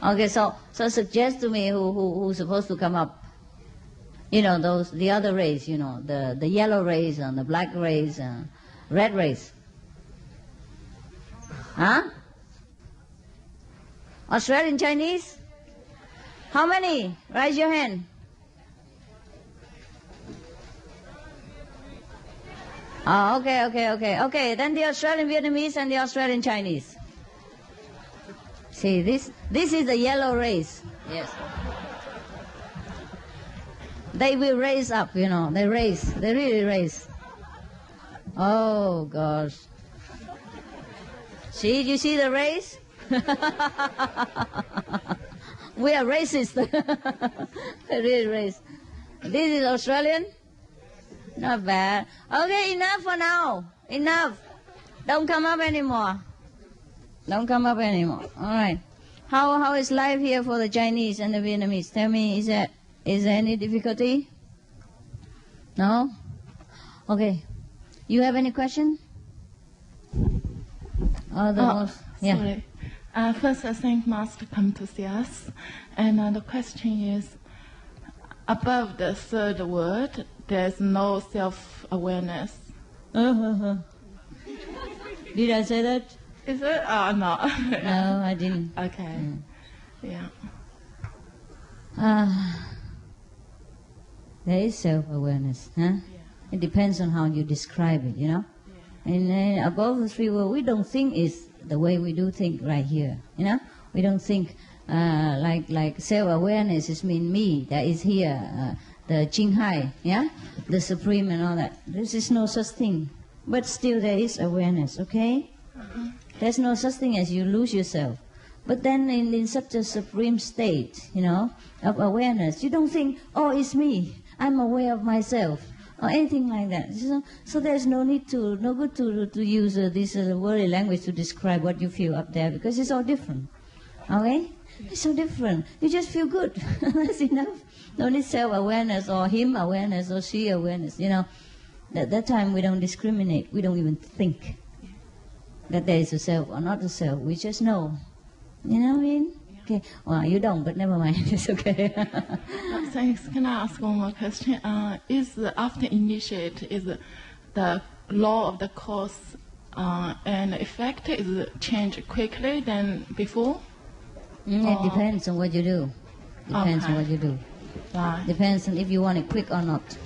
Okay, so suggest to me who's supposed to come up. You know, the other race, you know, the yellow race and the black race and red race. Huh? Australian Chinese? How many? Raise your hand. Oh, okay. Then the Australian Vietnamese and the Australian Chinese. See, this is the yellow race. Yes. They will raise up, you know. They raise. They really raise. Oh, gosh. See, you see the race? We are racist. They really race. This is Australian? Not bad. Okay, enough for now. Enough. Don't come up anymore. Don't come up anymore. All right. How is life here for the Chinese and the Vietnamese? Tell me, is there any difficulty? No? Okay. You have any question? Sorry. First, I think Master come to see us. And the question is, above the third word, there's no self-awareness. Did I say that? Is it? Oh, no. No, I didn't. Okay. Yeah. There is self-awareness, huh? Yeah. It depends on how you describe it, you know? Yeah. And above the three words, we don't think is the way we do think right here, you know? We don't think like self-awareness is mean me, that is here, the CHINGHAI, yeah? The Supreme and all that. This is no such thing. But still there is awareness, okay? There's no such thing as you lose yourself. But then in such a supreme state, you know, of awareness, you don't think, oh, it's me, I'm aware of myself, or anything like that. So there's no need no good to use this worldly language to describe what you feel up there, because it's all different, okay? It's so different. You just feel good. That's enough. No need self-awareness or him awareness or she awareness, you know. At that time we don't discriminate. We don't even think that there is a self or not a self. We just know. You know what I mean? Yeah. Okay. Well, you don't, but never mind. It's okay. Thanks. Can I ask one more question? Is after initiate, is the law of the cause and effect is changed quickly than before? It depends on what you do. Depends on what you do. Right. Depends on if you want it quick or not.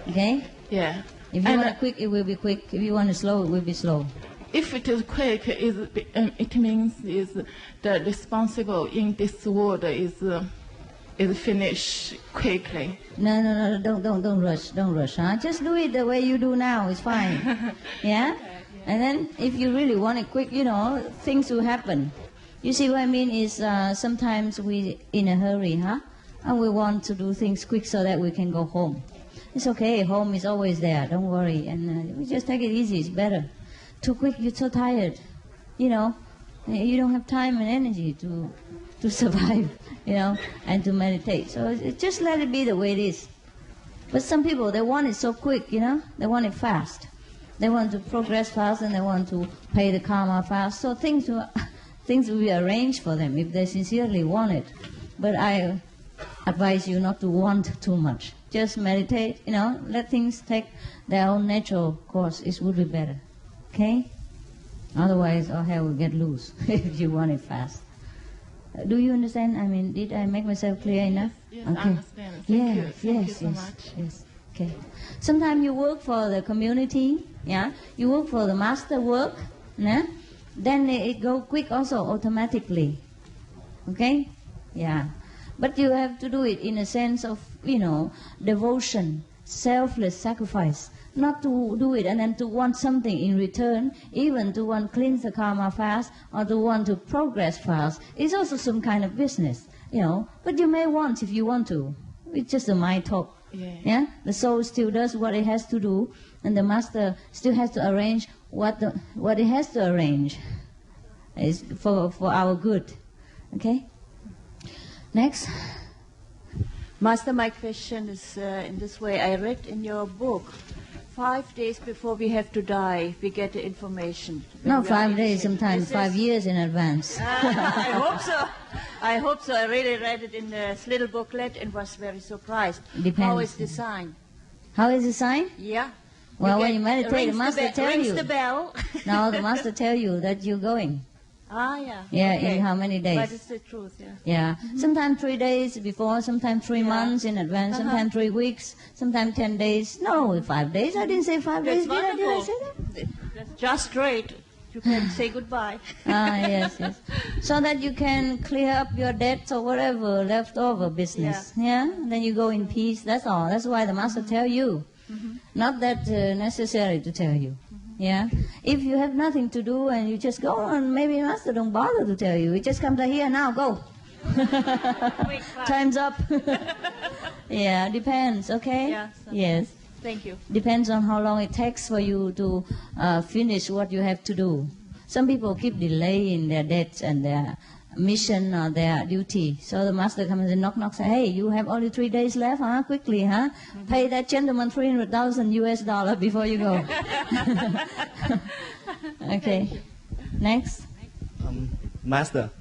Okay? Yeah. If you want it quick, it will be quick. If you want it slow, it will be slow. If it is quick, it means is the responsible in this world is finished quickly. No, don't rush, huh? Just do it the way you do now. It's fine. Yeah? And then if you really want it quick, you know, things will happen. You see what I mean is sometimes we in a hurry, huh? And we want to do things quick so that we can go home. It's okay. Home is always there. Don't worry. And we just take it easy. It's better. Too quick, you're so tired, you know. You don't have time and energy to survive, you know, and to meditate. So just let it be the way it is. But some people, they want it so quick, you know. They want it fast. They want to progress fast and they want to pay the karma fast. So things will be arranged for them if they sincerely want it. But I advise you not to want too much. Just meditate, you know, let things take their own natural course. It would be better. Okay? Otherwise, our hair will get loose if you want it fast. Do you understand? I mean, did I make myself clear enough? Yes, okay. I understand. Thank you so much. Yes. Okay. Sometimes you work for the community, yeah? You work for the master work, yeah? Then it go quick also automatically. Okay? Yeah. But you have to do it in a sense of, you know, devotion, selfless sacrifice. Not to do it and then to want something in return, even to want to cleanse the karma fast or to want to progress fast. It's also some kind of business, you know. But you may want if you want to. It's just a mind talk. Yeah? The soul still does what it has to do, and the master still has to arrange what it has to arrange. It's for our good. Okay? Next. Master, my question is in this way. I read in your book 5 days before we have to die, we get the information. No, 5 days, sometimes 5 years in advance. I hope so. I hope so. I really read it in this little booklet and was very surprised. Depends. How is the sign? How is the sign? Yeah. Well, when you meditate, the master tell you. Rings the bell. No, the master tell you that you're going. Yeah. Yeah, okay. in how many days? But it's the truth, yeah. Yeah. Sometimes 3 days before, sometimes 3 months in advance, sometimes 3 weeks, sometimes 10 days. No, 5 days. I didn't say 5 days. Did I say that? That's just great. You can say goodbye. Yes. So that you can clear up your debts or whatever leftover business. Yeah. Then you go in peace. That's all. That's why the master tell you. Not that necessary to tell you. Yeah. If you have nothing to do and you just go on, maybe master don't bother to tell you. It just comes here now. Go. Time's up. Yeah. Depends. Okay. Yeah, yes. Thank you. Depends on how long it takes for you to finish what you have to do. Some people keep delaying their debts and their mission or their duty. So the master comes and knock, say, hey, you have only 3 days left, huh? Quickly, huh? Pay that gentleman $300,000 before you go. Okay. Next. Master,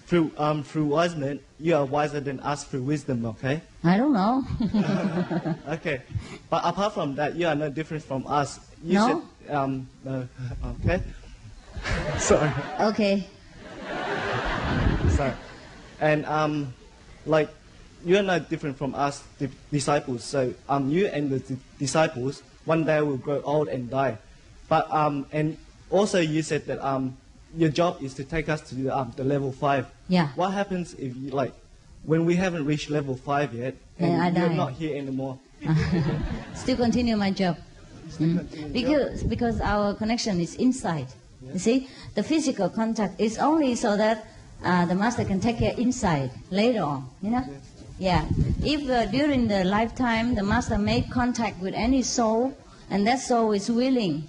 through wisdom, you are wiser than us through wisdom, okay? I don't know. Okay. But apart from that, you are no different from us. You No? said, okay? Sorry. Okay. Sorry. And, like, you are not different from us, the disciples. So, you and the disciples, one day will grow old and die. But, and also you said that, your job is to take us to the level 5. Yeah. What happens if, you, like, when we haven't reached level 5 yet, and I you're die. not here anymore? Still continue my job. Because our connection is inside. Yeah. You see, the physical contact is only so that the master can take care inside later on. You know? Yes. Yeah. If during the lifetime the master make contact with any soul, and that soul is willing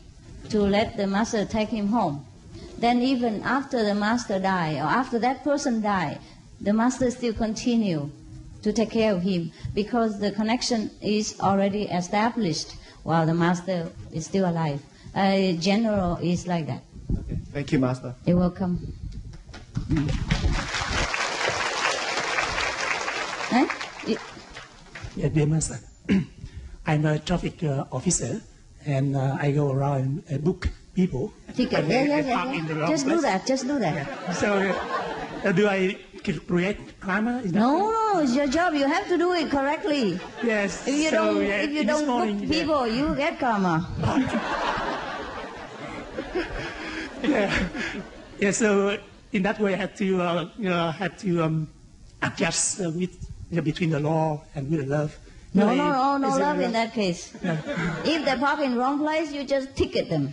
to let the master take him home, then even after the master die or after that person die, the master still continue to take care of him because the connection is already established while the master is still alive. General is like that. Okay. Thank you, Master. You're welcome. Yeah, dear Master, I'm a traffic officer, and I go around and book people. Ticket. Yeah. Just do that. Yeah. So, do I create karma? No, it's your job. You have to do it correctly. Yes. If you don't book people, you get karma. Yeah. So in that way, I have to adjust between the law and with the love. No love in that case. No. If they park in wrong place, you just ticket them.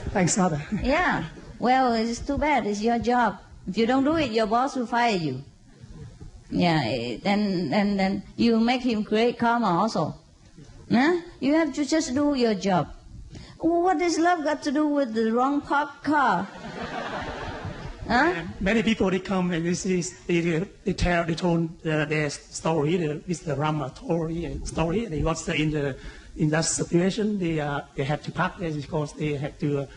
Thanks, Mother. Yeah. Well, it's too bad. It's your job. If you don't do it, your boss will fire you. Yeah. Then you make him create karma also. Huh? You have to just do your job. What does love got to do with the wrong parked car? Huh? Many people, they come and they told their story, the Rama story, and they was in that situation. They have to park there because they have to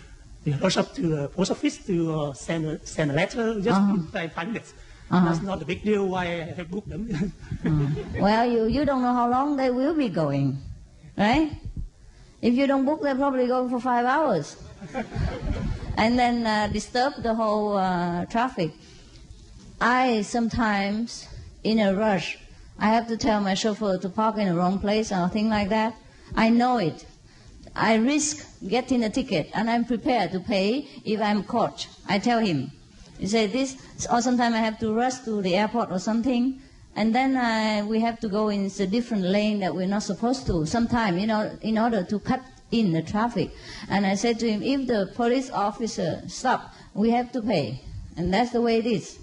rush up to the post office to send a letter just in 5 minutes. That's not a big deal. Why I have booked them? Well, you don't know how long they will be going, right? If you don't book, they're probably going for 5 hours. And then disturb the whole traffic. I sometimes, in a rush, I have to tell my chauffeur to park in the wrong place or thing like that. I know it. I risk getting a ticket, and I'm prepared to pay if I'm caught. I tell him. You say this, or sometimes I have to rush to the airport or something, and then we have to go in a different lane that we're not supposed to. Sometimes, in order to cut in the traffic. And I said to him, if the police officer stop, we have to pay. And that's the way it is.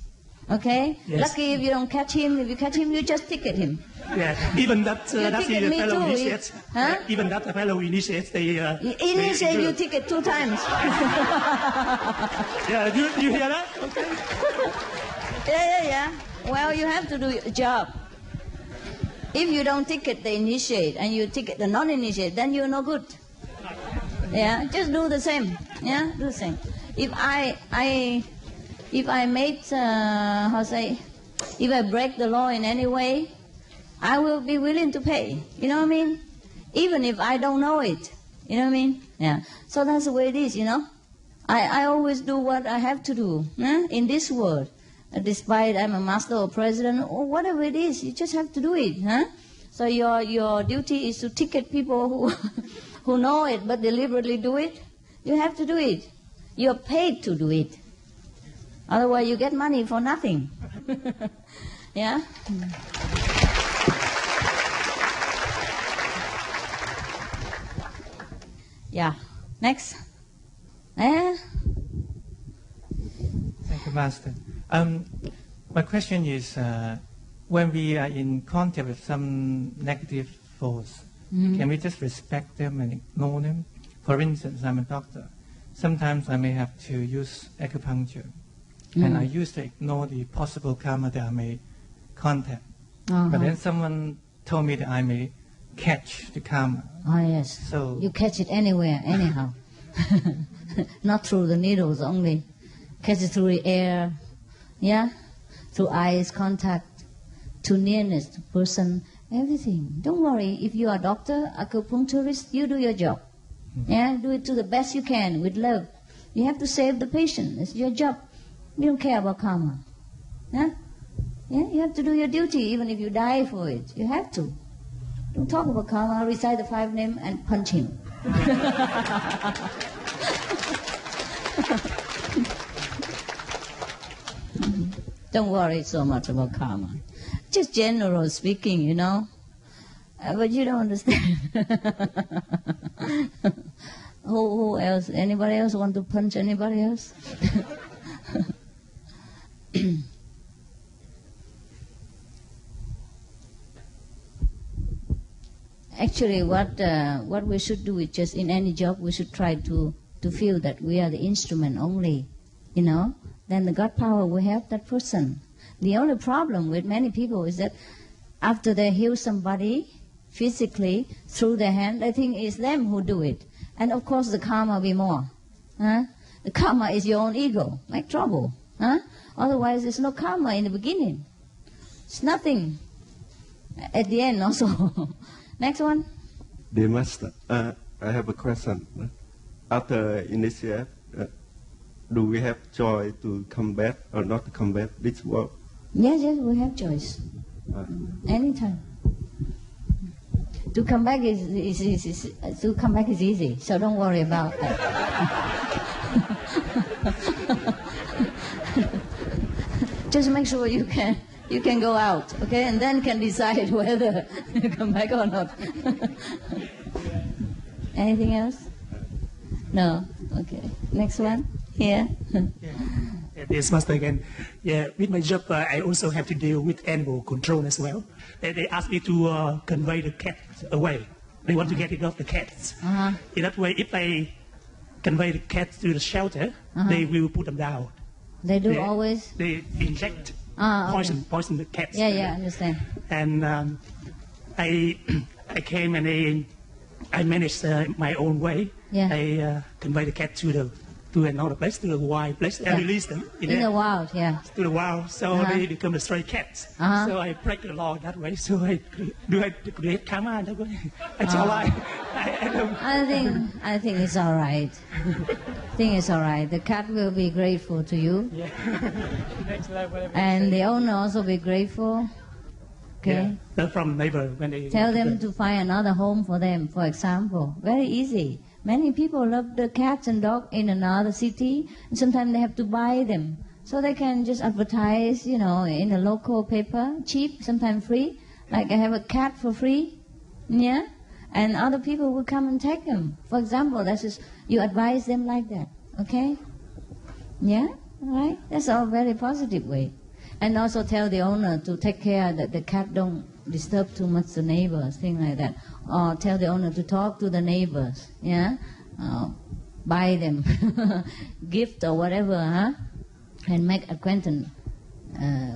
Okay? Yes. Lucky if you don't catch him. If you catch him, you just ticket him. Yeah, even that's the fellow initiates. Huh? Even that fellow initiates, they... initiate you ticket 2 times. Yeah, you hear that? Okay. Yeah. Well, you have to do your job. If you don't ticket the initiate and you ticket the non-initiate, then you're no good. Yeah, just do the same. Yeah, do the same. If I made, if I break the law in any way, I will be willing to pay. You know what I mean? Even if I don't know it. You know what I mean? Yeah. So that's the way it is, you know. I always do what I have to do in this world. Despite I'm a master or president or whatever it is, you just have to do it. So your duty is to ticket people who who know it but deliberately do it. You have to do it. You're paid to do it. Otherwise you get money for nothing. Yeah? Yeah. Next. Thank you, Master. My question is, when we are in contact with some negative force, can we just respect them and ignore them? For instance, I'm a doctor. Sometimes I may have to use acupuncture, and I used to ignore the possible karma that I may contact. But then someone told me that I may catch the karma. Oh, yes. So you catch it anywhere, anyhow. Not through the needles only. Catch it through the air, yeah? Through eyes contact, to nearness to person, everything. Don't worry, if you are a doctor, acupuncturist, you do your job. Yeah, do it to the best you can with love. You have to save the patient. It's your job. You don't care about karma. Yeah? Yeah, you have to do your duty even if you die for it. You have to. Don't talk about karma, recite the 5 names and punch him. Don't worry so much about karma. Just general speaking, you know. But you don't understand. Who else? Anybody else want to punch anybody else? Actually, what we should do is just in any job, we should try to feel that we are the instrument only, you know. Then the God power will help that person. The only problem with many people is that after they heal somebody physically through their hand, they think it's them who do it. And of course the karma will be more. The karma is your own ego, make trouble. Otherwise there's no karma in the beginning. It's nothing at the end also. Next one. Dear Master, I have a question. After initiate, do we have choice to come back or not to come back this world? Yes, we have choice. Anytime. To come back is easy, so don't worry about that. Just make sure you can go out, okay, and then can decide whether you come back or not. Anything else? No. Okay. Next one. Here. Yes, Master again. Yeah, with my job, I also have to deal with animal control as well. They ask me to convey the cat away. They want to get rid of the cats. In that way, if I convey the cats to the shelter, they will put them down. They do always? They inject poison the cats. Yeah, I understand. And I came and I managed my own way. Yeah. I convey the cat to another place, to the wild place. I release them in the wild, yeah. To the wild, so they become the stray cats. So I break the law that way. So I create karma that way. That's all I think it's all right. I think it's all right. The cat will be grateful to you. Yeah. And the owner also be grateful. Okay. Yeah. They're from neighbor when they tell them to find another home for them, for example. Very easy. Many people love the cats and dogs in another city, and sometimes they have to buy them. So they can just advertise, you know, in a local paper, cheap, sometimes free. Like I have a cat for free, yeah? And other people will come and take them. For example, that's just, you advise them like that, okay? Yeah, all right? That's a very positive way. And also tell the owner to take care that the cat don't disturb too much the neighbors, things like that. Or tell the owner to talk to the neighbors, yeah? Buy them gift or whatever, and make acquaintance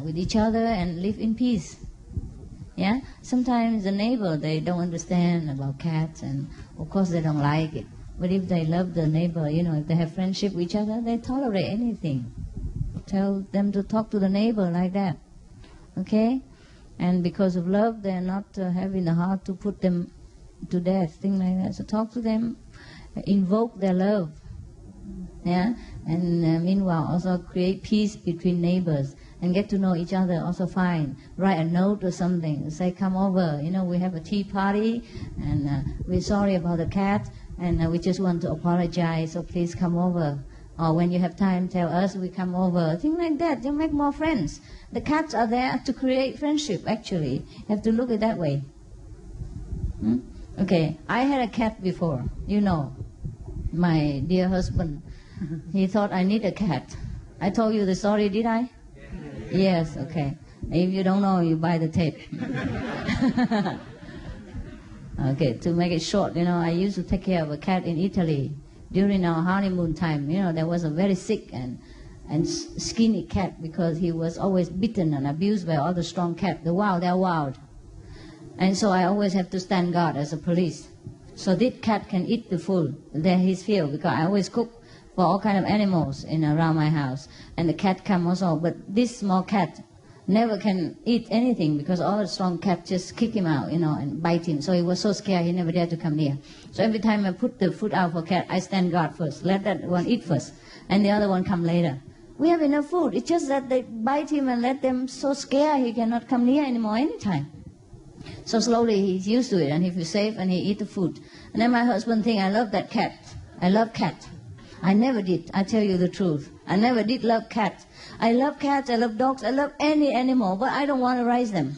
with each other and live in peace. Yeah, sometimes the neighbor, they don't understand about cats, and of course they don't like it. But if they love the neighbor, you know, if they have friendship with each other, they tolerate anything. Tell them to talk to the neighbor like that, okay? And because of love, they're not having the heart to put them to death, things like that. So talk to them, invoke their love, yeah? And meanwhile, also create peace between neighbors and get to know each other also fine. Write a note or something, say, come over, you know, we have a tea party, and we're sorry about the cat, and we just want to apologize, so please come over. Or when you have time, tell us, we come over. Things like that, you make more friends. The cats are there to create friendship, actually. You have to look at it that way. Okay, I had a cat before, you know, my dear husband. He thought I need a cat. I told you the story, did I? Yes, okay. If you don't know, you buy the tape. Okay, to make it short, you know, I used to take care of a cat in Italy. During our honeymoon time, you know, there was a very sick and skinny cat because he was always beaten and abused by all the strong cats. They're wild. And so I always have to stand guard as a police. So this cat can eat the food. There his field, because I always cook for all kind of animals around my house. And the cat come also, but this small cat never can eat anything because all the strong cats just kick him out, you know, and bite him. So he was so scared he never dared to come near. So every time I put the food out for cat, I stand guard first. Let that one eat first, and the other one come later. We have enough food. It's just that they bite him and let them so scared he cannot come near anymore anytime. So slowly he's used to it, and he feels safe, and he eat the food. And then my husband think I love that cat. I love cat. I never did. I tell you the truth. I never did love cats. I love cats, I love dogs, I love any animal, but I don't want to raise them.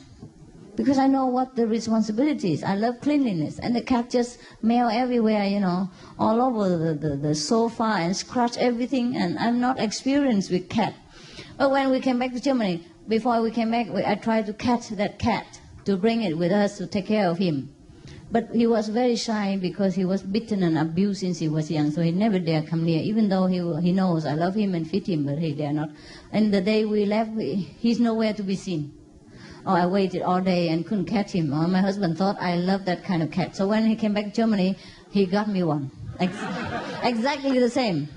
Because I know what the responsibility is. I love cleanliness. And the cat just meow everywhere, you know, all over the sofa and scratch everything. And I'm not experienced with cat. But when we came back to Germany, before we came back, I tried to catch that cat to bring it with us to take care of him. But he was very shy because he was beaten and abused since he was young, so he never dare come near, even though he knows I love him and feed him, but he dare not. And the day we left, he's nowhere to be seen. Oh, I waited all day and couldn't catch him. Oh, my husband thought I loved that kind of cat. So when he came back to Germany, he got me one. Exactly the same.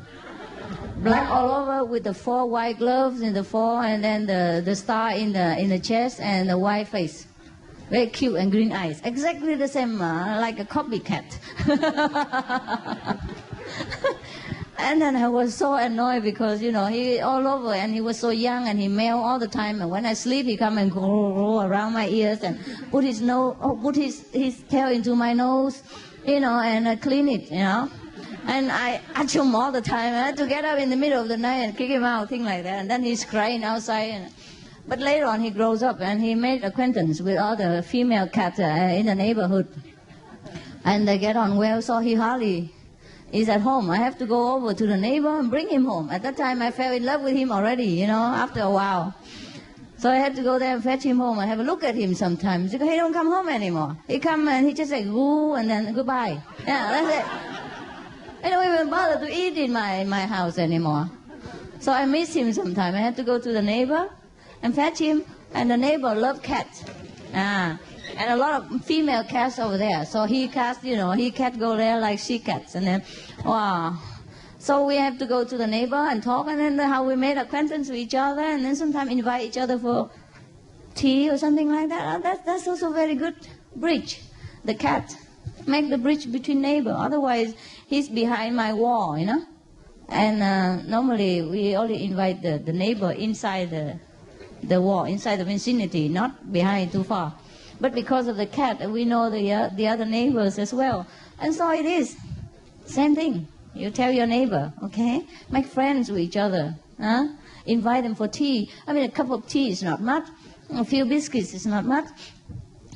Black all over with the 4 white gloves in the fore, and then the star in the chest and the white face. Very cute and green eyes. Exactly the same, like a copycat. And then I was so annoyed because, you know, he all over, and he was so young, and he meow all the time. And when I sleep, he come and go around my ears and put his tail into my nose, you know, and clean it, you know. And I touch him all the time. I had to get up in the middle of the night and kick him out, things like that. And then he's crying outside. But later on, he grows up, and he made acquaintance with all the female cats in the neighborhood. And they get on well, so he hardly is at home. I have to go over to the neighbor and bring him home. At that time, I fell in love with him already, you know, after a while. So I had to go there and fetch him home and have a look at him sometimes, because he don't come home anymore. He come and he just say, goo, and then goodbye. Yeah, that's it. I don't even bother to eat in my house anymore. So I miss him sometimes. I had to go to the neighbor and fetch him, and the neighbor loved cats. And a lot of female cats over there. So he cats, you know, he cat go there like she cats. And then, wow. So we have to go to the neighbor and talk, and then how we made acquaintance with each other, and then sometimes invite each other for tea or something like that. That's also very good bridge. The cat. Make the bridge between neighbor. Otherwise, he's behind my wall, you know. And normally we only invite the neighbor inside the wall, inside the vicinity, not behind too far. But because of the cat, we know the other neighbors as well. And so it is. Same thing. You tell your neighbor, okay? Make friends with each other. Huh? Invite them for tea. I mean, a cup of tea is not much. A few biscuits is not much.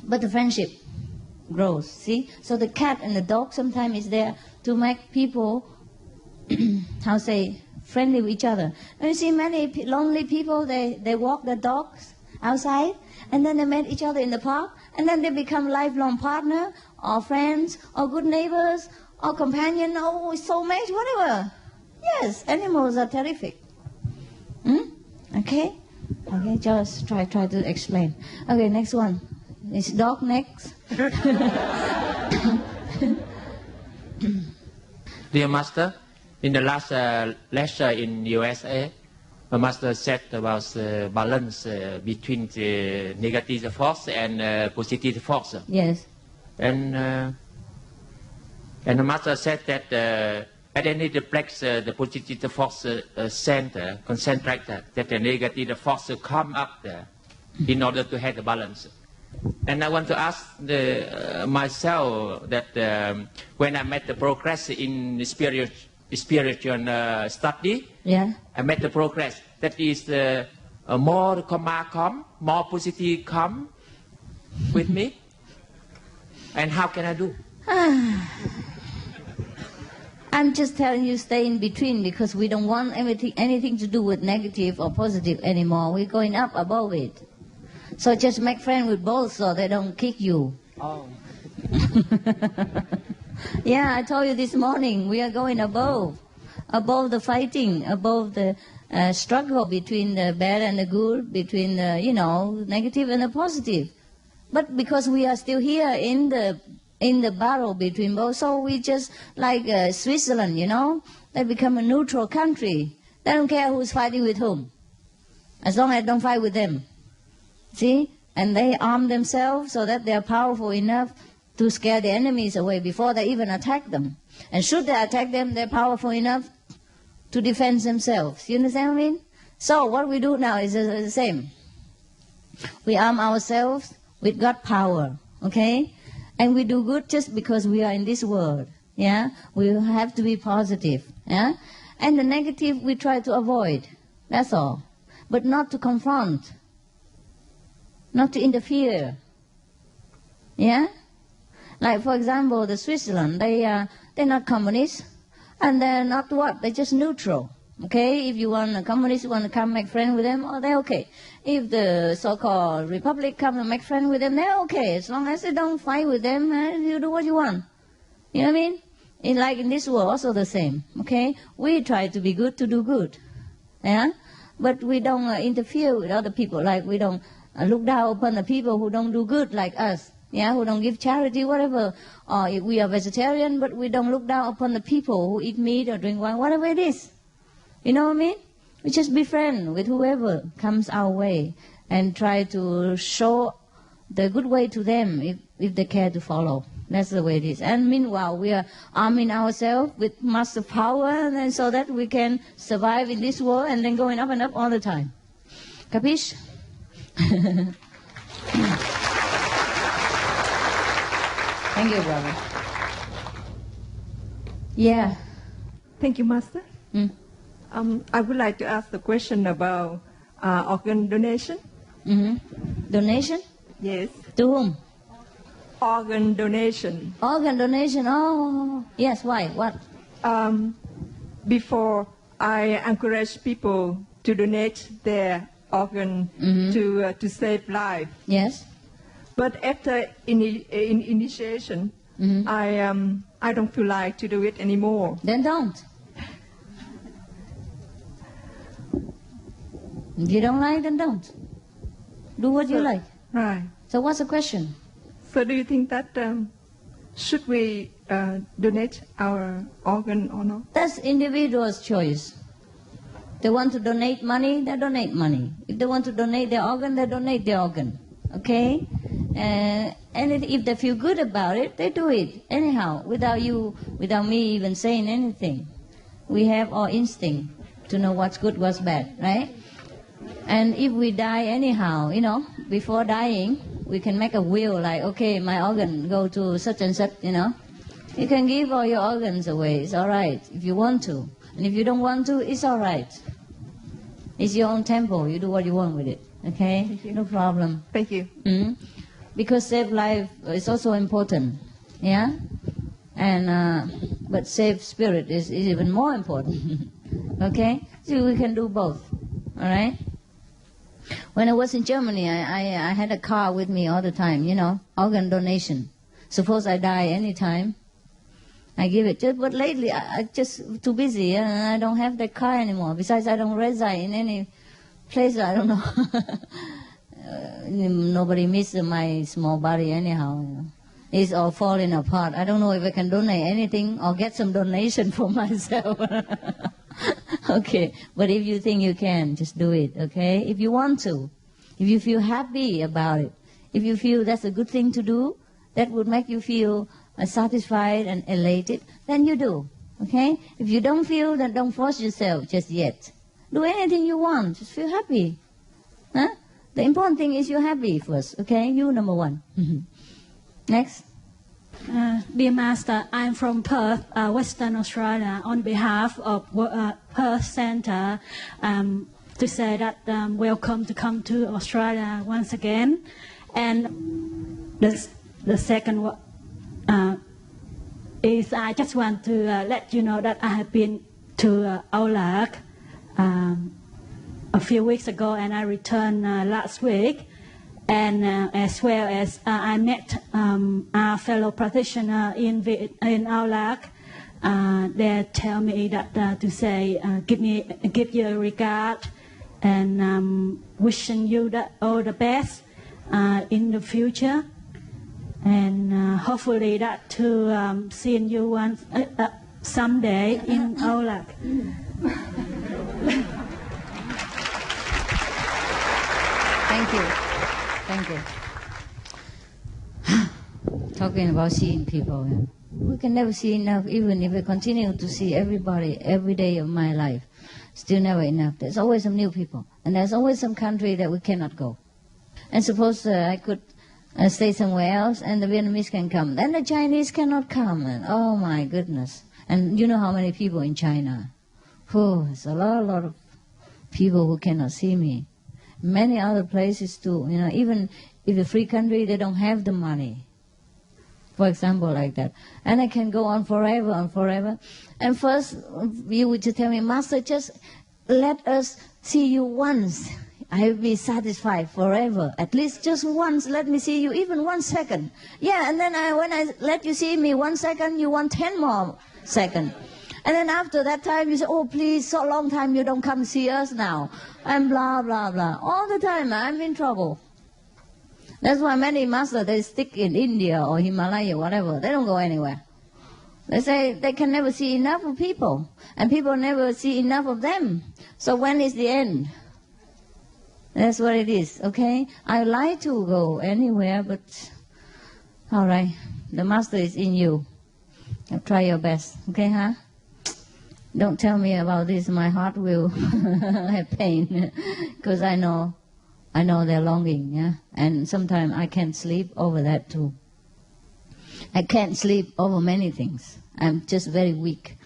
But the friendship grows, see? So the cat and the dog sometimes is there to make people, friendly with each other. And you see many lonely people, they walk their dogs outside, and then they meet each other in the park, and then they become lifelong partner, or friends, or good neighbors, or companion, or soulmates, whatever. Yes, animals are terrific. Okay? Okay, just try to explain. Okay, next one. It's dog next. Dear Master, in the last lecture in USA, the Master said about the balance between the negative force and positive force. Yes. And the Master said that at any place the positive force center, concentrate that the negative force come up there in order to have the balance. And I want to ask myself that when I made the progress in spiritual study, Yeah. I made the progress. That is more karma come, more positive come with me. And how can I do? I'm just telling you, stay in between, because we don't want anything to do with negative or positive anymore. We're going up above it. So just make friends with both so they don't kick you. Oh. Yeah, I told you this morning, we are going above the fighting, above the struggle between the bad and the good, between the, negative and the positive. But because we are still here in the battle between both, so we just like Switzerland, they become a neutral country. They don't care who's fighting with whom, as long as I don't fight with them. See? And they arm themselves so that they are powerful enough to scare the enemies away before they even attack them. And should they attack them, they're powerful enough to defend themselves. You understand what I mean? So what we do now is the same. We arm ourselves with God power, okay? And we do good just because we are in this world, yeah? We have to be positive, yeah? And the negative we try to avoid, that's all. But not to confront. Not to interfere, yeah? Like, for example, the Switzerland, they're not communists, and they're not what? They're just neutral, okay? If you want a communist, you want to come make friends with them, oh, they're okay. If the so-called republic come and make friends with them, they're okay. As long as they don't fight with them, you do what you want. You know what I mean? Like in this world, also the same, okay? We try to be good to do good, yeah? But we don't interfere with other people, like we don't look down upon the people who don't do good like us, yeah, who don't give charity, whatever. Or if we are vegetarian, but we don't look down upon the people who eat meat or drink wine, whatever it is. You know what I mean? We just be friends with whoever comes our way and try to show the good way to them if they care to follow. That's the way it is. And meanwhile, we are arming ourselves with master power, and then so that we can survive in this world and then going up and up all the time. Capiche? Thank you, brother. Yeah. Thank you, Master. Mm. I would like to ask the question about organ donation. Mm-hmm. Donation? Yes. To whom? Organ donation. Organ donation, oh, yes, why, what? Before, I encourage people to donate their organ to save life. Yes. But after initiation, I don't feel like to do it anymore. Then don't. If you don't like, then don't. Do what you like. Right. So what's the question? So do you think that should we donate our organ or not? That's individual's choice. They want to donate money, they donate money. If they want to donate their organ, they donate their organ. Okay? And if they feel good about it, they do it. Anyhow, without me even saying anything. We have our instinct to know what's good, what's bad, right? And if we die anyhow, before dying, we can make a will like, okay, my organ go to such and such, You can give all your organs away, it's all right, if you want to. And if you don't want to, it's all right. It's your own temple, you do what you want with it, okay? Thank you. No problem. Thank you. Mm-hmm. Because save life is also important, yeah? And, but save spirit is even more important, okay? So we can do both, all right? When I was in Germany, I had a car with me all the time, organ donation. Suppose I die anytime, I give it. But lately, I just too busy, and I don't have that car anymore. Besides, I don't reside in any place, I don't know. nobody misses my small body anyhow. You know. It's all falling apart. I don't know if I can donate anything or get some donation for myself. Okay, but if you think you can, just do it, okay? If you want to, if you feel happy about it, if you feel that's a good thing to do, that would make you feel satisfied and elated, then you do, okay? If you don't feel, then don't force yourself just yet. Do anything you want, just feel happy. Huh? The important thing is you're happy first, okay? You number one. Next. Dear Master, I'm from Perth, Western Australia. On behalf of Perth Centre, to say that welcome to come to Australia once again. And the second one is I just want to let you know that I have been to aulacese a few weeks ago, and I returned last week. And as well as I met our fellow practitioner in aulacese. They tell me that to say give you a regard and wishing you all the best in the future, and hopefully that to seeing you once someday in aulacese. Thank you. Thank you. Talking about seeing people, yeah. We can never see enough, even if we continue to see everybody every day of my life. Still never enough. There's always some new people. And there's always some country that we cannot go. And suppose I could stay somewhere else and the Vietnamese can come. Then the Chinese cannot come. And oh my goodness. And you know how many people in China? Oh, it's a lot of people who cannot see me. Many other places too, you know, even if a free country, they don't have the money. For example, like that. And I can go on forever and forever. And first, you would just tell me, Master, just let us see you once. I will be satisfied forever. At least just once, let me see you, even 1 second. Yeah, and then when I let you see me 1 second, you want 10 more seconds. And then after that time, you say, oh, please, so long time you don't come see us now. And blah, blah, blah. All the time, I'm in trouble. That's why many masters, they stick in India or Himalaya, whatever. They don't go anywhere. They say they can never see enough of people. And people never see enough of them. So when is the end? That's what it is, okay? I like to go anywhere, but all right. The master is in you. Try your best, okay, huh? Don't tell me about this. My heart will have pain because I know they're longing, yeah. And sometimes I can't sleep over that too. I can't sleep over many things. I'm just very weak.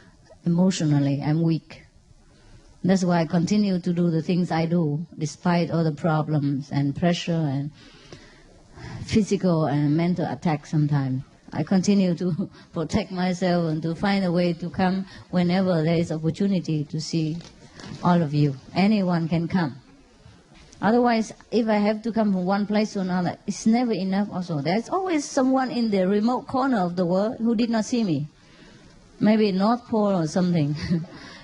Emotionally, I'm weak. That's why I continue to do the things I do, despite all the problems and pressure and physical and mental attacks sometimes. I continue to protect myself and to find a way to come whenever there is opportunity to see all of you. Anyone can come. Otherwise, if I have to come from one place to another, it's never enough also. There's always someone in the remote corner of the world who did not see me. Maybe North Pole or something.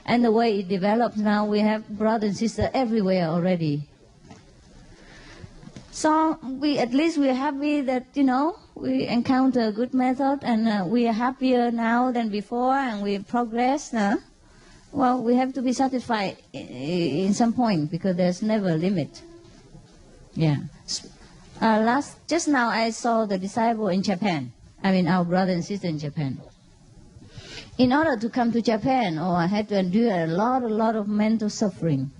And the way it develops now, we have brothers and sisters everywhere already. So at least we're happy that, you know, we encounter a good method and we are happier now than before and we progress. Well, we have to be satisfied in some point because there's never a limit. Yeah. Just now I saw the disciple in Japan. I mean our brother and sister in Japan. In order to come to Japan, I had to endure a lot of mental suffering.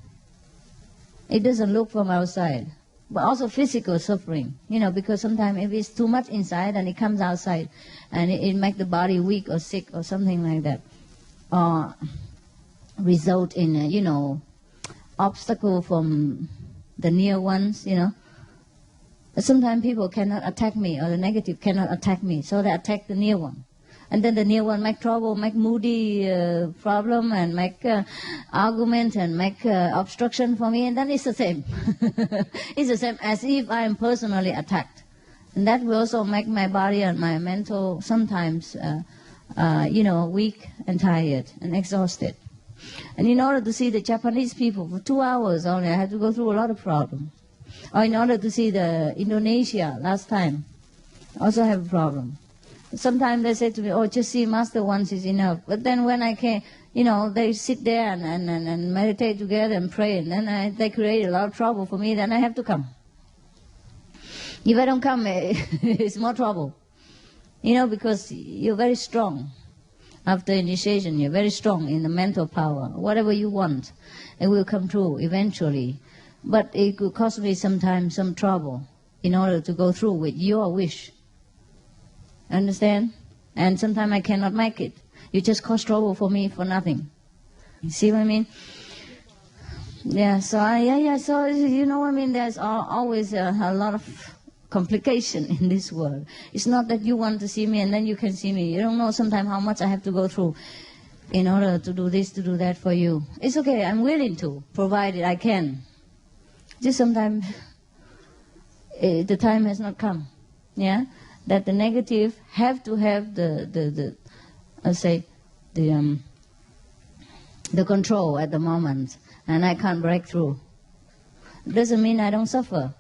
It doesn't look from outside. But also physical suffering, you know, because sometimes if it's too much inside and it comes outside and it makes the body weak or sick or something like that. Or result in, you know, obstacle from the near ones, you know. Sometimes people cannot attack me or the negative cannot attack me, so they attack the near one. And then the near one make trouble, make moody problem and make argument and make obstruction for me, and then it's the same. It's the same as if I am personally attacked. And that will also make my body and my mental sometimes, you know, weak and tired and exhausted. And in order to see the Japanese people for 2 hours only, I had to go through a lot of problems. Or in order to see the Indonesia last time, also have a problem. Sometimes they say to me, oh, just see Master once is enough. But then when I came, they sit there and meditate together and pray, and then they create a lot of trouble for me, then I have to come. If I don't come, it's more trouble. Because you're very strong. After initiation, you're very strong in the mental power. Whatever you want, it will come true eventually. But it could cost me sometimes some trouble in order to go through with your wish. Understand? And sometimes I cannot make it. You just cause trouble for me for nothing. You see what I mean? Yeah, so so you know what I mean? There's always a lot of complication in this world. It's not that you want to see me and then you can see me. You don't know sometimes how much I have to go through in order to do this, to do that for you. It's okay, I'm willing to, provided I can. Just sometimes the time has not come. Yeah? That the negative have to have the control at the moment, and I can't break through. It doesn't mean I don't suffer.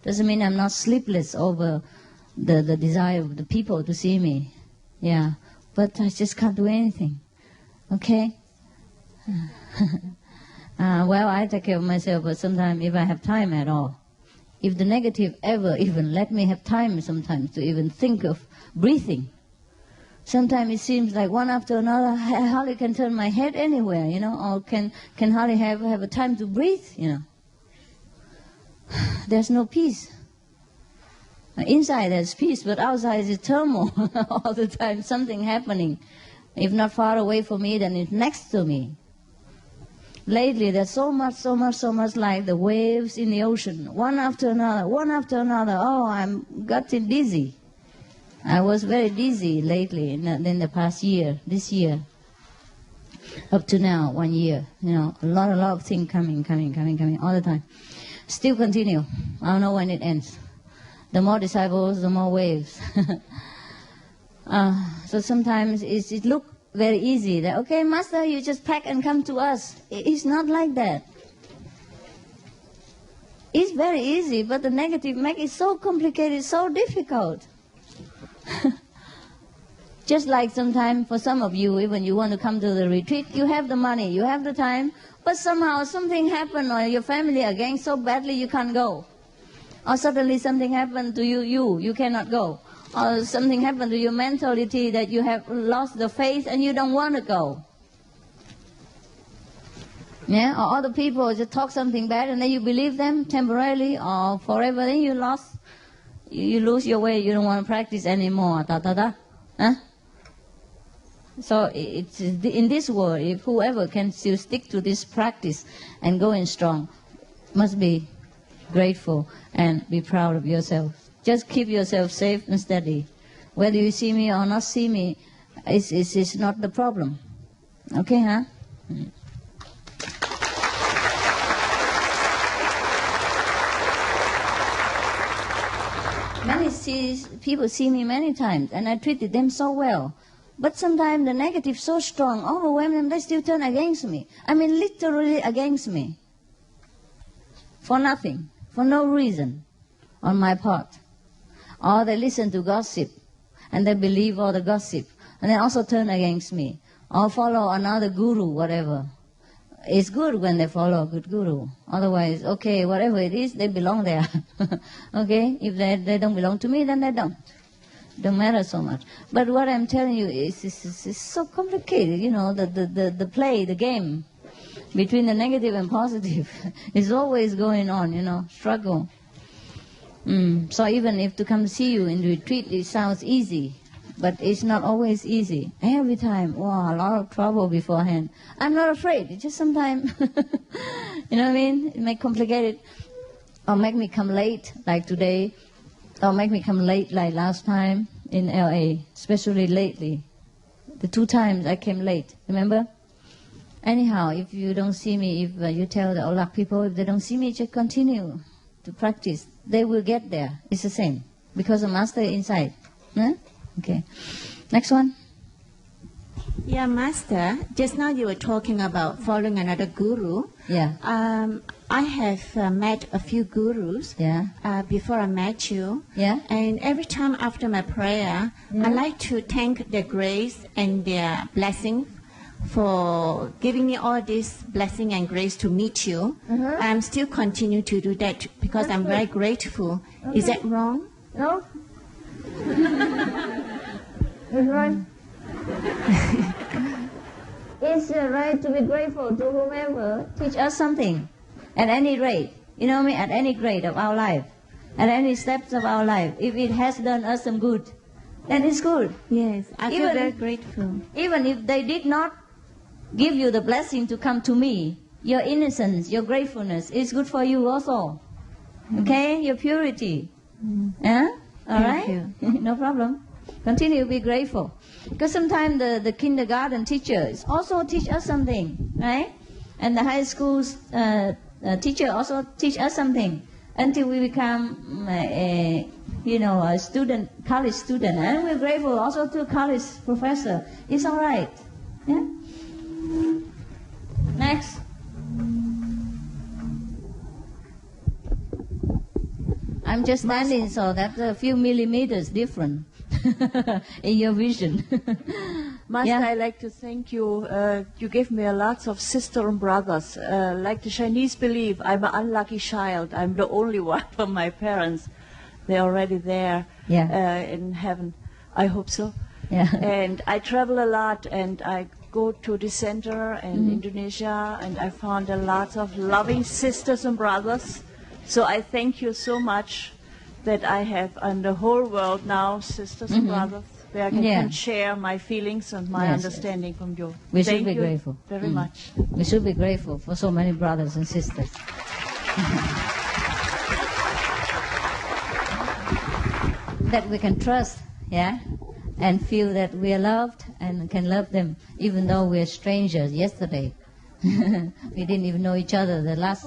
Doesn't mean I'm not sleepless over the desire of the people to see me. Yeah, but I just can't do anything. Okay? Well, I take care of myself, but sometimes if I have time at all, if the negative ever even let me have time sometimes to even think of breathing, sometimes it seems like one after another, I hardly can turn my head anywhere, or can hardly have a time to breathe, There's no peace. Inside there's peace, but outside is turmoil all the time, something happening. If not far away from me, then it's next to me. Lately, there's so much like the waves in the ocean, one after another. Oh, I'm getting dizzy. I was very dizzy lately in the past year, this year. Up to now, 1 year. A lot of things coming all the time. Still continue. I don't know when it ends. The more disciples, the more waves. So sometimes it looks very easy. That, okay, Master, you just pack and come to us. It's not like that. It's very easy, but the negative make it so complicated, so difficult. Just like sometimes for some of you, even you want to come to the retreat, you have the money, you have the time, but somehow something happened or your family again so badly you can't go. Or suddenly something happened to you cannot go. Or something happened to your mentality that you have lost the faith and you don't want to go. Yeah, or other people just talk something bad and then you believe them temporarily or forever, then you lose your way, you don't want to practice anymore. Huh? So it's in this world, if whoever can still stick to this practice and go in strong, must be grateful and be proud of yourself. Just keep yourself safe and steady. Whether you see me or not see me, it's not the problem. Okay, huh? People see me many times, and I treated them so well. But sometimes the negative so strong, overwhelm them, they still turn against me. I mean, literally against me. For nothing, for no reason on my part. Or they listen to gossip, and they believe all the gossip, and they also turn against me. Or follow another guru, whatever. It's good when they follow a good guru. Otherwise, okay, whatever it is, they belong there. Okay? If they don't belong to me, then they don't. Don't matter so much. But what I'm telling you is so complicated, the play, the game between the negative and positive is always going on, struggle. So even if to come see you in retreat, it sounds easy, but it's not always easy. Every time, wow, a lot of trouble beforehand. I'm not afraid. It's just sometimes, you know what I mean? It may complicate it, or make me come late, like today, or make me come late like last time in LA, especially lately. The 2 times I came late, remember? Anyhow, if you don't see me, if you tell the Aulak people, if they don't see me, just continue to practice. They will get there. It's the same. Because the master is inside. Huh? Okay. Next one. Yeah, Master, just now you were talking about following another guru. Yeah. I have met a few gurus before I met you. Yeah. And every time after my prayer, I like to thank their grace and their blessing for giving me all this blessing and grace to meet you. I'm still continue to do that because I'm very grateful. Is that wrong? No. It's right. It's right to be grateful to whomever teach us something. At any rate, you know me, at any grade of our life, at any steps of our life, if it has done us some good, then it's good. Yes, I feel very grateful. Even if they did not give you the blessing to come to me, your innocence, your gratefulness is good for you also. Okay, your purity. All right? No problem. Continue to be grateful. Because sometimes the kindergarten teachers also teach us something, right? And the high school teacher also teach us something until we become a student, college student. And we're grateful also to college professor. It's all right. Yeah? Next. I'm just standing, so that's a few millimeters different in your vision. Master, I'd like to thank you. You gave me lots of sisters and brothers. Like the Chinese believe, I'm an unlucky child. I'm the only one from my parents. They're already there in heaven. I hope so. Yeah. And I travel a lot, and I go to the center in Indonesia, and I found a lot of loving sisters and brothers. So I thank you so much that I have on the whole world now sisters and brothers where I can share my feelings and my understanding from you. We should be grateful. Very much. We should be grateful for so many brothers and sisters. That we can trust, and feel that we are loved and can love them, even though we are strangers yesterday. We didn't even know each other the last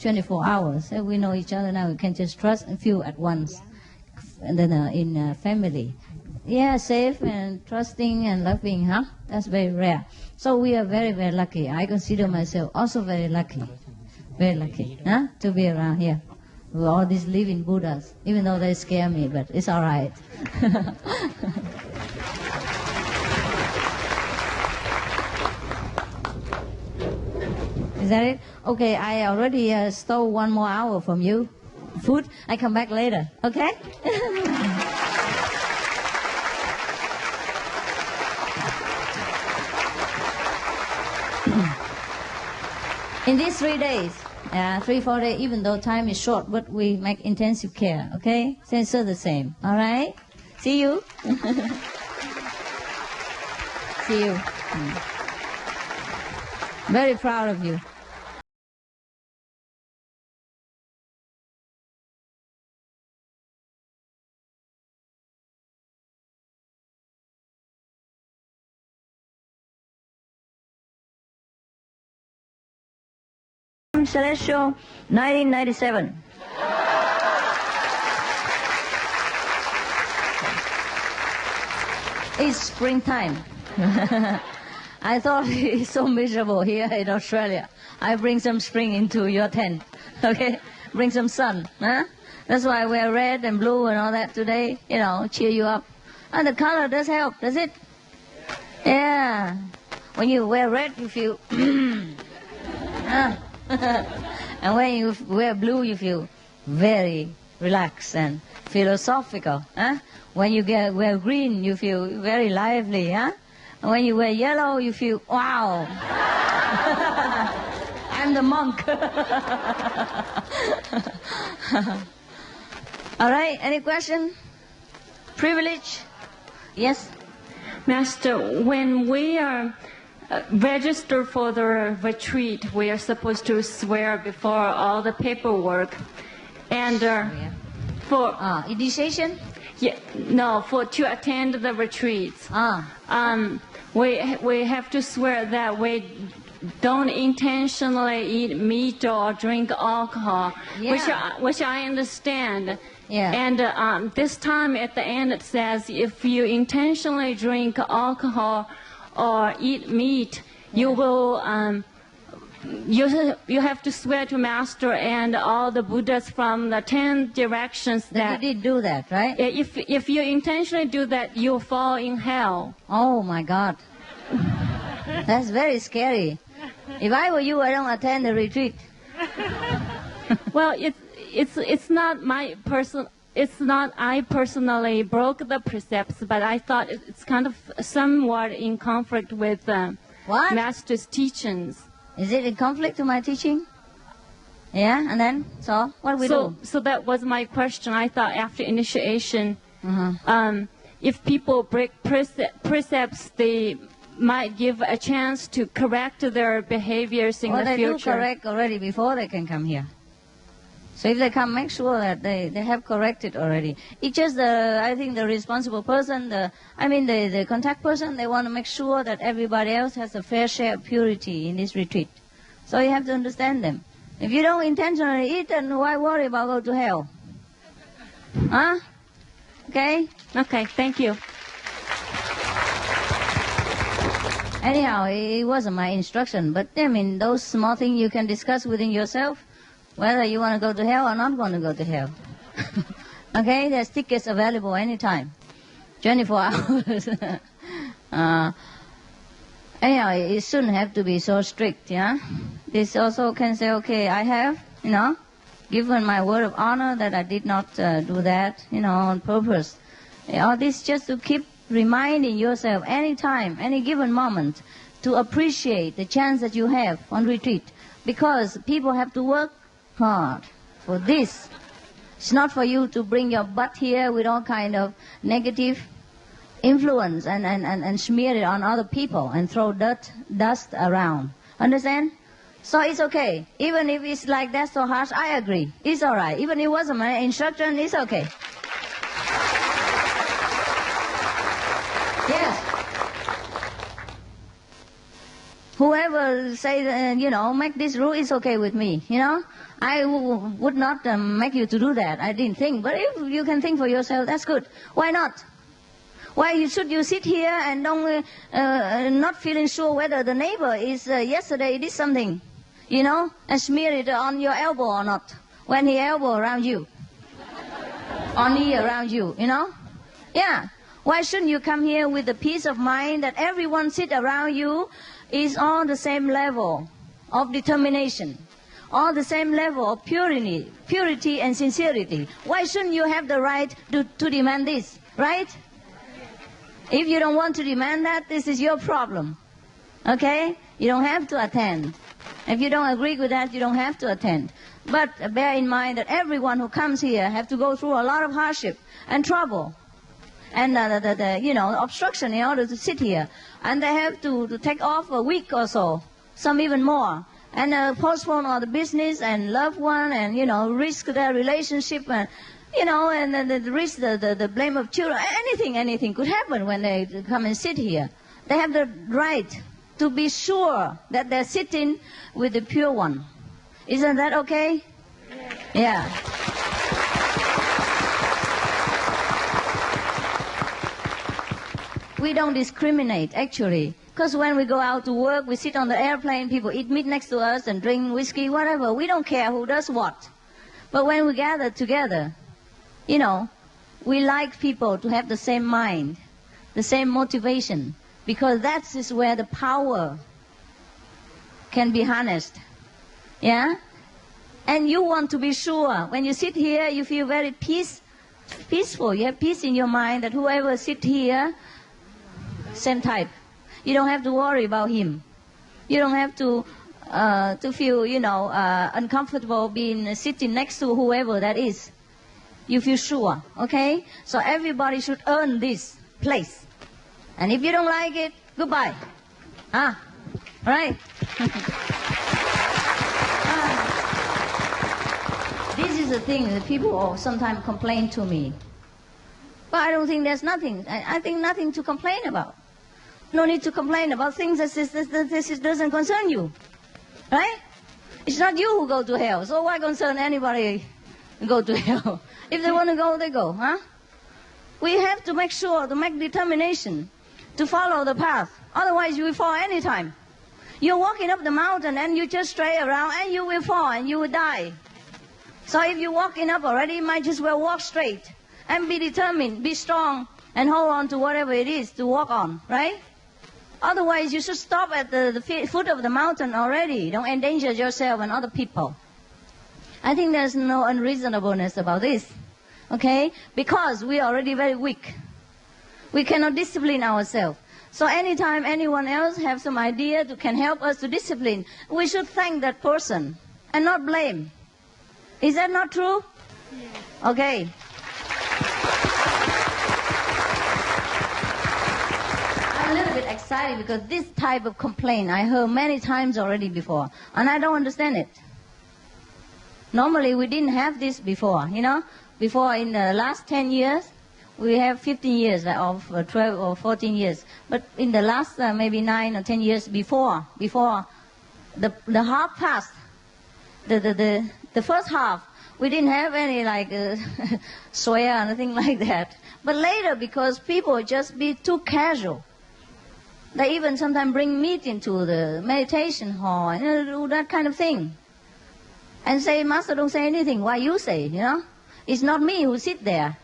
24 hours. We know each other now. We can just trust and feel at once. And then in family, safe and trusting and loving, that's very rare. So we are very, very lucky. I consider myself also very lucky, to be around here with all these living Buddhas, even though they scare me, but it's all right. Is that it? Okay, I already stole 1 more hour from you. Food, I come back later, okay? In these 3 days, 3-4 days, even though time is short, but we make intensive care, okay? So the same, all right? See you. See you. Very proud of you. Celestial, 1997. It's springtime. I thought it's so miserable here in Australia. I bring some spring into your tent, okay? Bring some sun, That's why I wear red and blue and all that today, cheer you up. And the color does help, does it? Yeah. When you wear red, you feel... And when you wear blue, you feel very relaxed and philosophical. When you wear green, you feel very lively. And when you wear yellow, you feel, wow, I'm the monk. All right, any question? Privilege? Yes? Master, when we are registered for the retreat, we are supposed to swear before all the paperwork. And for initiation? Yeah, no, to attend the retreats. We have to swear that we don't intentionally eat meat or drink alcohol, which I understand. Yeah. And this time at the end it says, if you intentionally drink alcohol or eat meat, you will you have to swear to Master and all the Buddhas from the 10 directions that you did do that, right? If you intentionally do that, you'll fall in hell. Oh my God, that's very scary. If I were you, I don't attend the retreat. Well, it's not my person. It's not I personally broke the precepts, but I thought it's kind of somewhat in conflict with Master's teachings. Is it in conflict to my teaching? Yeah, and then, so what do we do? So that was my question. I thought after initiation, if people break precepts, they might give a chance to correct their behaviors in the future. Well, they do correct already before they can come here. So if they come, make sure that they have corrected already. It's just I think the responsible person, the contact person, they want to make sure that everybody else has a fair share of purity in this retreat. So you have to understand them. If you don't intentionally eat, then why worry about going to hell? Huh? Okay? Okay, thank you. Anyhow, it wasn't my instruction, but those small things you can discuss within yourself. Whether you want to go to hell or not want to go to hell. Okay, there's tickets available anytime. 24 hours. Anyhow, it shouldn't have to be so strict, yeah? This also can say, okay, I have, given my word of honor that I did not do that, on purpose. All this just to keep reminding yourself anytime, any given moment, to appreciate the chance that you have on retreat. Because people have to work hard for this. It's not for you to bring your butt here with all kind of negative influence and smear it on other people and throw dust around. Understand? So it's okay. Even if it's like that so harsh, I agree. It's all right. Even if it wasn't my instruction, it's okay. Yes. Whoever say, make this rule, is okay with me, I would not make you to do that. I didn't think. But if you can think for yourself, that's good. Why not? Why should you sit here and don't, not feeling sure whether the neighbor is yesterday did something, and smear it on your elbow or not, when he elbow around you, or knee around you, Yeah. Why shouldn't you come here with the peace of mind that everyone sit around you is on the same level of determination, on the same level of purity and sincerity? Why shouldn't you have the right to demand this, right? If you don't want to demand that, this is your problem, okay? You don't have to attend. If you don't agree with that, you don't have to attend. But bear in mind that everyone who comes here have to go through a lot of hardship and trouble and obstruction in order to sit here. And they have to take off a week or so, some even more, and postpone all the business and loved one and, risk their relationship and, and risk the blame of children. Anything could happen when they come and sit here. They have the right to be sure that they're sitting with the pure one. Isn't that okay? Yeah. We don't discriminate, actually. Because when we go out to work, we sit on the airplane, people eat meat next to us and drink whiskey, whatever. We don't care who does what. But when we gather together, we like people to have the same mind, the same motivation, because that is where the power can be harnessed. Yeah? And you want to be sure, when you sit here, you feel very peaceful. You have peace in your mind that whoever sit here, same type. You don't have to worry about him. You don't have to feel, uncomfortable sitting next to whoever that is. You feel sure, okay? So everybody should earn this place. And if you don't like it, goodbye. All right? This is the thing that people sometimes complain to me. But I don't think there's nothing. I think nothing to complain about. No need to complain about things that this doesn't concern you. Right? It's not you who go to hell, so why concern anybody, go to hell. If they want to go, they go, huh? We have to make sure, to make determination, to follow the path. Otherwise, you will fall anytime. You're walking up the mountain and you just stray around and you will fall and you will die. So if you're walking up already, you might just well walk straight and be determined, be strong, and hold on to whatever it is to walk on, right? Otherwise, you should stop at the foot of the mountain already. Don't endanger yourself and other people. I think there's no unreasonableness about this, okay? Because we are already very weak. We cannot discipline ourselves. So anytime anyone else have some idea that can help us to discipline, we should thank that person and not blame. Is that not true? Yeah. Okay. I'm a little bit excited because this type of complaint I heard many times already before, and I don't understand it. Normally we didn't have this before, you know. Before, in the last 10 years, we have 15 years of 12 or 14 years. But in the last maybe 9 or 10 years before the half passed, the first half, we didn't have any like swear or anything like that. But later, because people just be too casual, they even sometimes bring meat into the meditation hall and do that kind of thing. And say, Master, don't say anything. Why you say, you know? It's not me who sit there.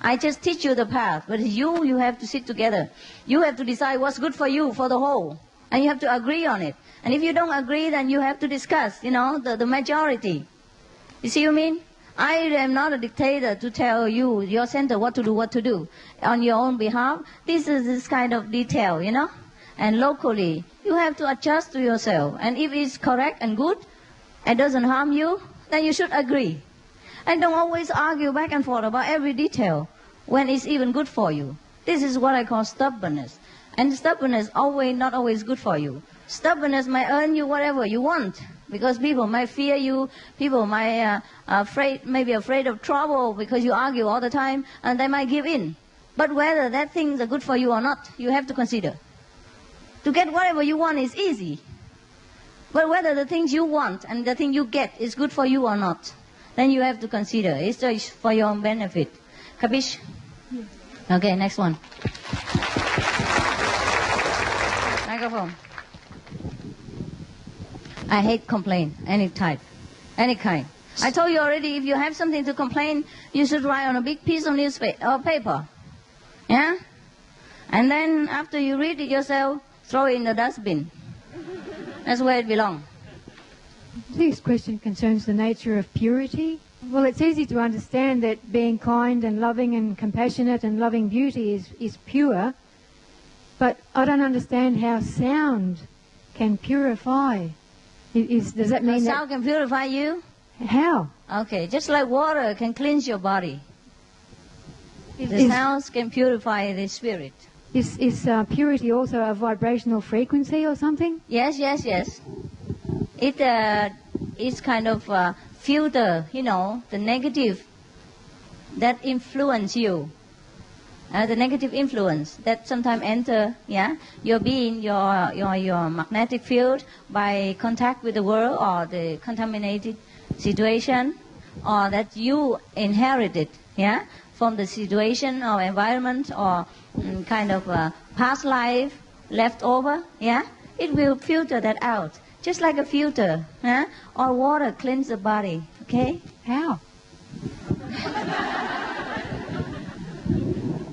I just teach you the path, but you have to sit together. You have to decide what's good for you, for the whole. And you have to agree on it. And if you don't agree, then you have to discuss, you know, the majority. You see what I mean? I am not a dictator to tell you, your center, what to do on your own behalf. This is this kind of detail, you know. And locally, you have to adjust to yourself. And if it's correct and good, and doesn't harm you, then you should agree. And don't always argue back and forth about every detail when it's even good for you. This is what I call stubbornness. And stubbornness not always good for you. Stubbornness might earn you whatever you want, because people might fear you, people might be afraid of trouble because you argue all the time, and they might give in. But whether that things are good for you or not, you have to consider. To get whatever you want is easy. But whether the things you want and the thing you get is good for you or not, then you have to consider. It's just for your own benefit. Capiche? Yes. Okay, next one. Microphone. I hate complaint, any type, any kind. I told you already, if you have something to complain, you should write on a big piece of newspaper or paper. Yeah? And then after you read it yourself, throw it in the dustbin. That's where it belongs. This question concerns the nature of purity. Well, it's easy to understand that being kind and loving and compassionate and loving beauty is pure, but I don't understand how sound can purify. Does that mean that... Sound can purify you? How? Okay, just like water can cleanse your body. The sounds can purify the spirit. Is purity also a vibrational frequency or something? Yes, yes, yes. It is kind of filter, you know, the negative that influence you. The negative influence that sometimes enter, yeah, your being, your magnetic field by contact with the world or the contaminated situation, or that you inherited, yeah, from the situation or environment or kind of past life left over, yeah, it will filter that out. Just like a filter, huh? Or water cleans the body, okay? How?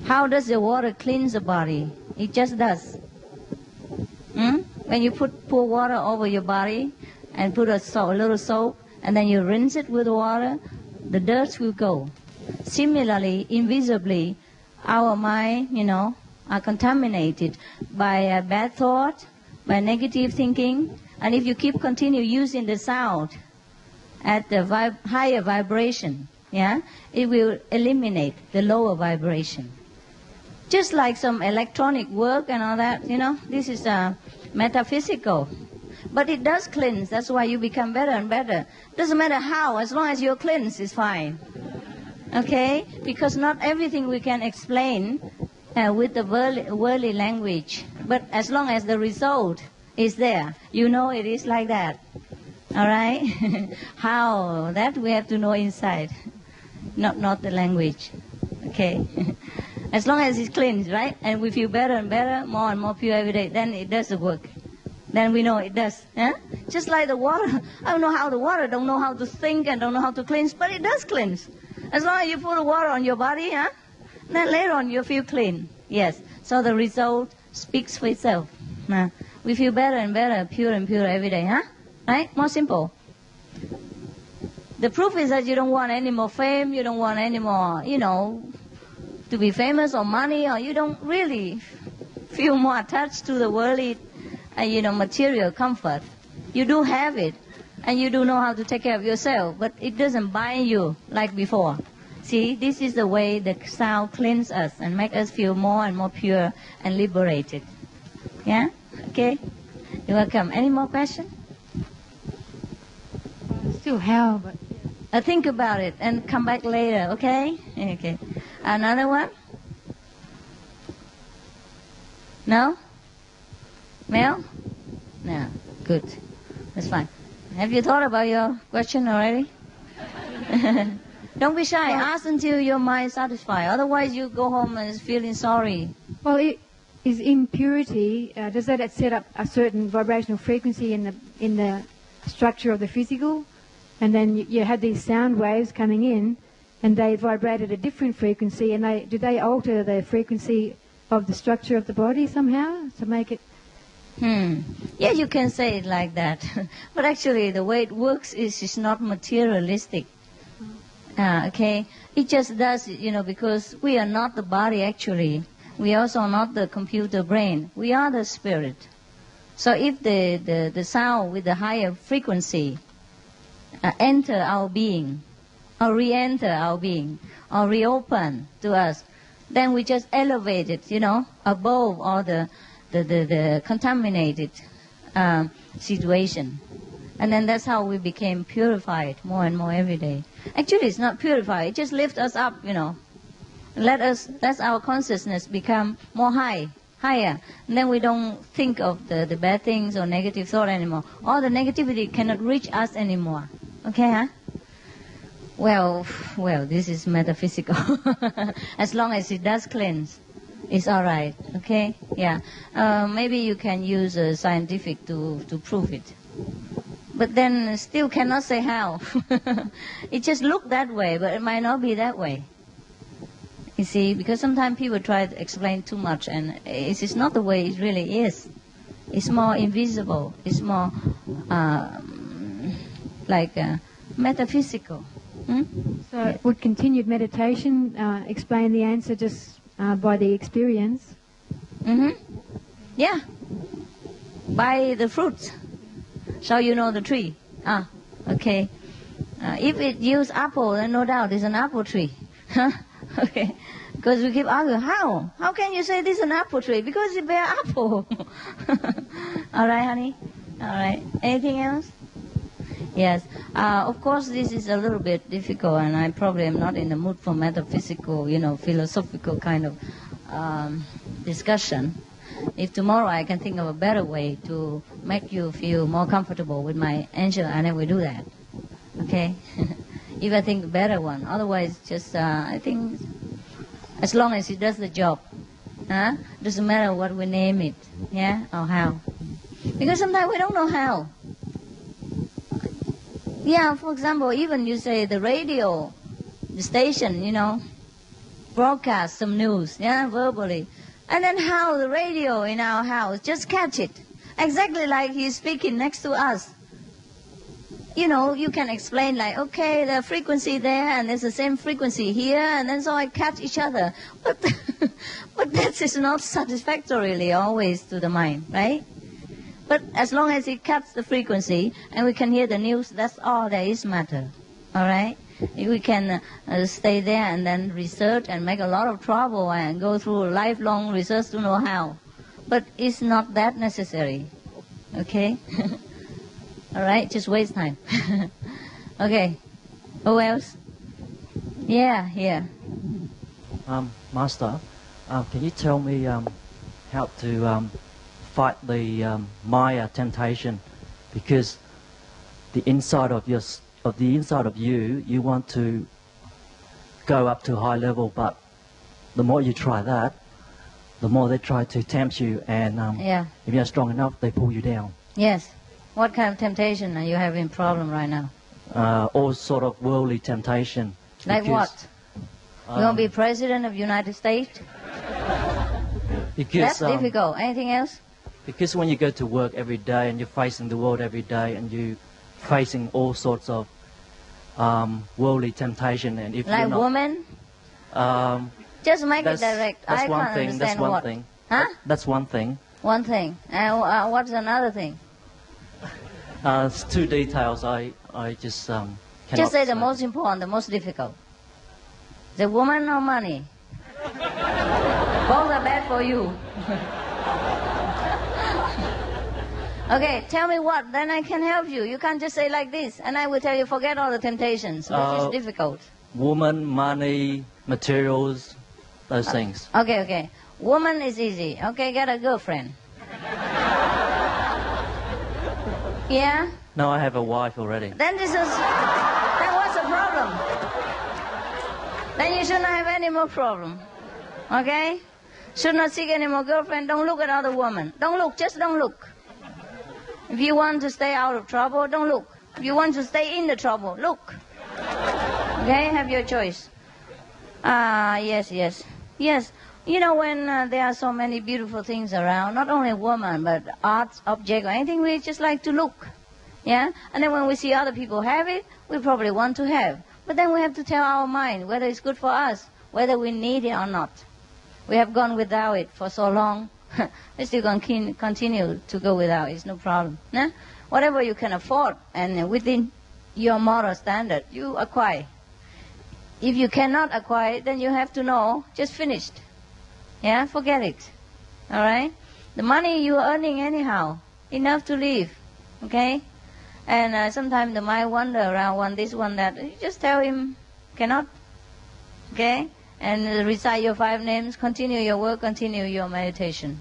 How does the water cleanse the body? It just does. When you pour water over your body and put a little soap and then you rinse it with water, the dirt will go. Similarly, invisibly, our mind, you know, are contaminated by a bad thought, by negative thinking, and if you continue using the sound at the higher vibration, yeah, it will eliminate the lower vibration. Just like some electronic work and all that, you know, this is metaphysical. But it does cleanse, that's why you become better and better. Doesn't matter how, as long as you're cleansed, is fine. Okay? Because not everything we can explain with the worldly language. But as long as the result is there, you know it is like that. All right? How? That we have to know inside, not the language. Okay? As long as it's clean, right? And we feel better and better, more and more pure every day, then it does the work. Then we know it does. Yeah? Just like the water. I don't know how the water, don't know how to think and don't know how to cleanse, but it does cleanse. As long as you put the water on your body, huh? Then later on you feel clean. Yes. So the result speaks for itself. We feel better and better, pure and pure every day, huh? Right? More simple. The proof is that you don't want any more fame, you don't want any more, to be famous or money, or you don't really feel more attached to the worldly, material comfort. You do have it, and you do know how to take care of yourself, but it doesn't bind you like before. See, this is the way the sound cleanses us and make us feel more and more pure and liberated. Yeah? Okay? You're welcome. Any more questions? Still how, but... Think about it and come back later, okay? Okay. Another one? No? Mel? No. Good. That's fine. Have you thought about your question already? Don't be shy. Ask until your mind is satisfied. Otherwise, you go home and feeling sorry. Well, is impurity, does that set up a certain vibrational frequency in the structure of the physical? And then you had these sound waves coming in, and they vibrate at a different frequency, and do they alter the frequency of the structure of the body somehow to make it? Yeah, you can say it like that. But actually, the way it works is it's not materialistic. Okay? It just does, because we are not the body actually. We also are not the computer brain. We are the spirit. So if the sound with the higher frequency enter our being, or re-enter our being, or reopen to us, then we just elevate it, above all the contaminated situation. And then that's how we became purified more and more every day. Actually, it's not purified. It just lifts us up, Let our consciousness become more higher. And then we don't think of the bad things or negative thought anymore. All the negativity cannot reach us anymore. Okay, huh? Well, this is metaphysical. As long as it does cleanse, it's all right. Okay? Yeah. Maybe you can use scientific to prove it. But then still cannot say how. It just looked that way, but it might not be that way. You see, because sometimes people try to explain too much, and it's not the way it really is. It's more invisible. It's more metaphysical. So would continued meditation explain the answer just by the experience? Yeah. By the fruits. So you know the tree. Okay. If it yields apple, then no doubt it's an apple tree. Okay. Because we keep arguing, how? How can you say this is an apple tree? Because it bears apple. All right, honey? All right. Anything else? Yes. Of course, this is a little bit difficult, and I probably am not in the mood for metaphysical, philosophical kind of discussion. If tomorrow I can think of a better way to make you feel more comfortable with my answer, and I will do that. Okay? If I think a better one. Otherwise, just I think as long as it does the job. Doesn't matter what we name it. Yeah? Or how. Because sometimes we don't know how. Yeah, for example, even you say the radio, the station, broadcast some news, verbally. And then how the radio in our house just catch it. Exactly like he's speaking next to us. You can explain like, okay, the frequency there, and there's the same frequency here, and then so I catch each other. But that is not satisfactorily always to the mind, right? But as long as it cuts the frequency and we can hear the news, that's all there is matter. All right? If we can stay there and then research and make a lot of trouble and go through lifelong research to know how. But it's not that necessary. Okay? All right? Just waste time. Okay. Who else? Yeah, here. Master, can you tell me how to fight the Maya temptation? Because the inside of you, you want to go up to a high level, but the more you try that, the more they try to tempt you, and if you're strong enough, they pull you down. Yes. What kind of temptation are you having problem right now? All sort of worldly temptation. Like what? You want to be president of the United States? Because, that's difficult. Anything else? Because when you go to work every day and you're facing the world every day and you're facing all sorts of worldly temptation, and if like you're not, women? Just make it direct. That's I one can't thing. understand That's one what. thing. Huh? That's one thing. One thing. And what's another thing? It's two details. I just cannot just say the most important, the most difficult. The woman or money? Both are bad for you. Okay, tell me what, then I can help you. You can't just say like this, and I will tell you forget all the temptations, which is difficult. Woman, money, materials, those things. Okay. Woman is easy. Okay, get a girlfriend. Yeah? No, I have a wife already. Then what's the problem? Then you should not have any more problem. Okay? Should not seek any more girlfriend. Don't look at other women. Don't look, just don't look. If you want to stay out of trouble, don't look. If you want to stay in the trouble, look. Okay, have your choice. Yes. You know, when there are so many beautiful things around, not only women, but art, object, or anything, we just like to look. Yeah? And then when we see other people have it, we probably want to have. But then we have to tell our mind whether it's good for us, whether we need it or not. We have gone without it for so long. We still can continue to go without it. It's no problem. Nah? Whatever you can afford and within your moral standard, you acquire. If you cannot acquire it, then you have to know, just finished. Yeah, forget it. All right? The money you are earning anyhow, enough to live. Okay? And sometimes the mind wander around, want this, want that. You just tell him, cannot. Okay? And recite your 5 names, continue your work, continue your meditation.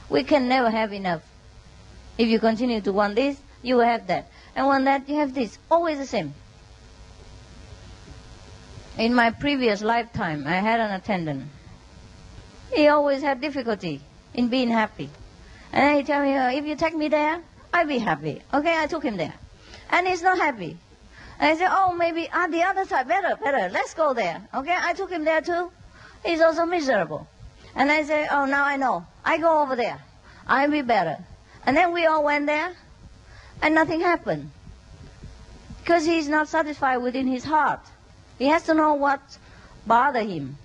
We can never have enough. If you continue to want this, you will have that. And want that, you have this. Always the same. In my previous lifetime, I had an attendant. He always had difficulty in being happy. And then he tell me, if you take me there, I'll be happy. Okay, I took him there. And he's not happy. And I said, oh, maybe the other side, better, let's go there. Okay, I took him there too. He's also miserable. And I said, oh, now I know. I go over there. I'll be better. And then we all went there, and nothing happened. Because he's not satisfied within his heart. He has to know what bothers him.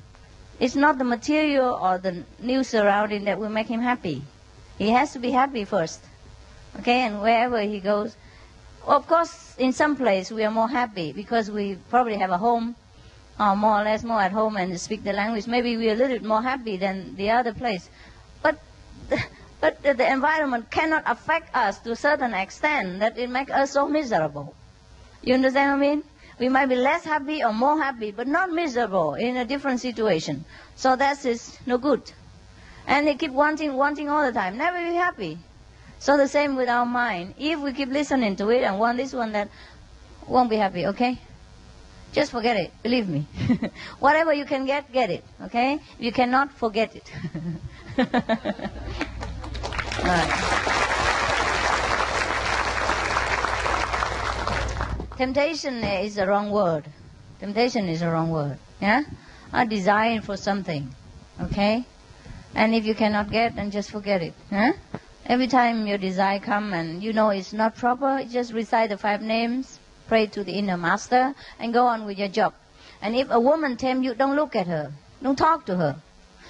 It's not the material or the new surrounding that will make him happy. He has to be happy first. Okay, and wherever he goes, of course, in some place we are more happy because we probably have a home, or more or less more at home and speak the language. Maybe we are a little bit more happy than the other place. But the environment cannot affect us to a certain extent that it makes us so miserable. You understand what I mean? We might be less happy or more happy, but not miserable in a different situation. So that is no good. And they keep wanting all the time. Never be happy. So the same with our mind. If we keep listening to it and want this, want that, won't be happy, okay? Just forget it. Believe me. Whatever you can get it, okay? You cannot forget it. All right. Temptation is the wrong word. Temptation is the wrong word. Yeah? A desire for something. Okay? And if you cannot get, then just forget it. Huh? Every time your desire comes and you know it's not proper, just recite the 5 names, pray to the inner master, and go on with your job. And if a woman tempts you, don't look at her. Don't talk to her.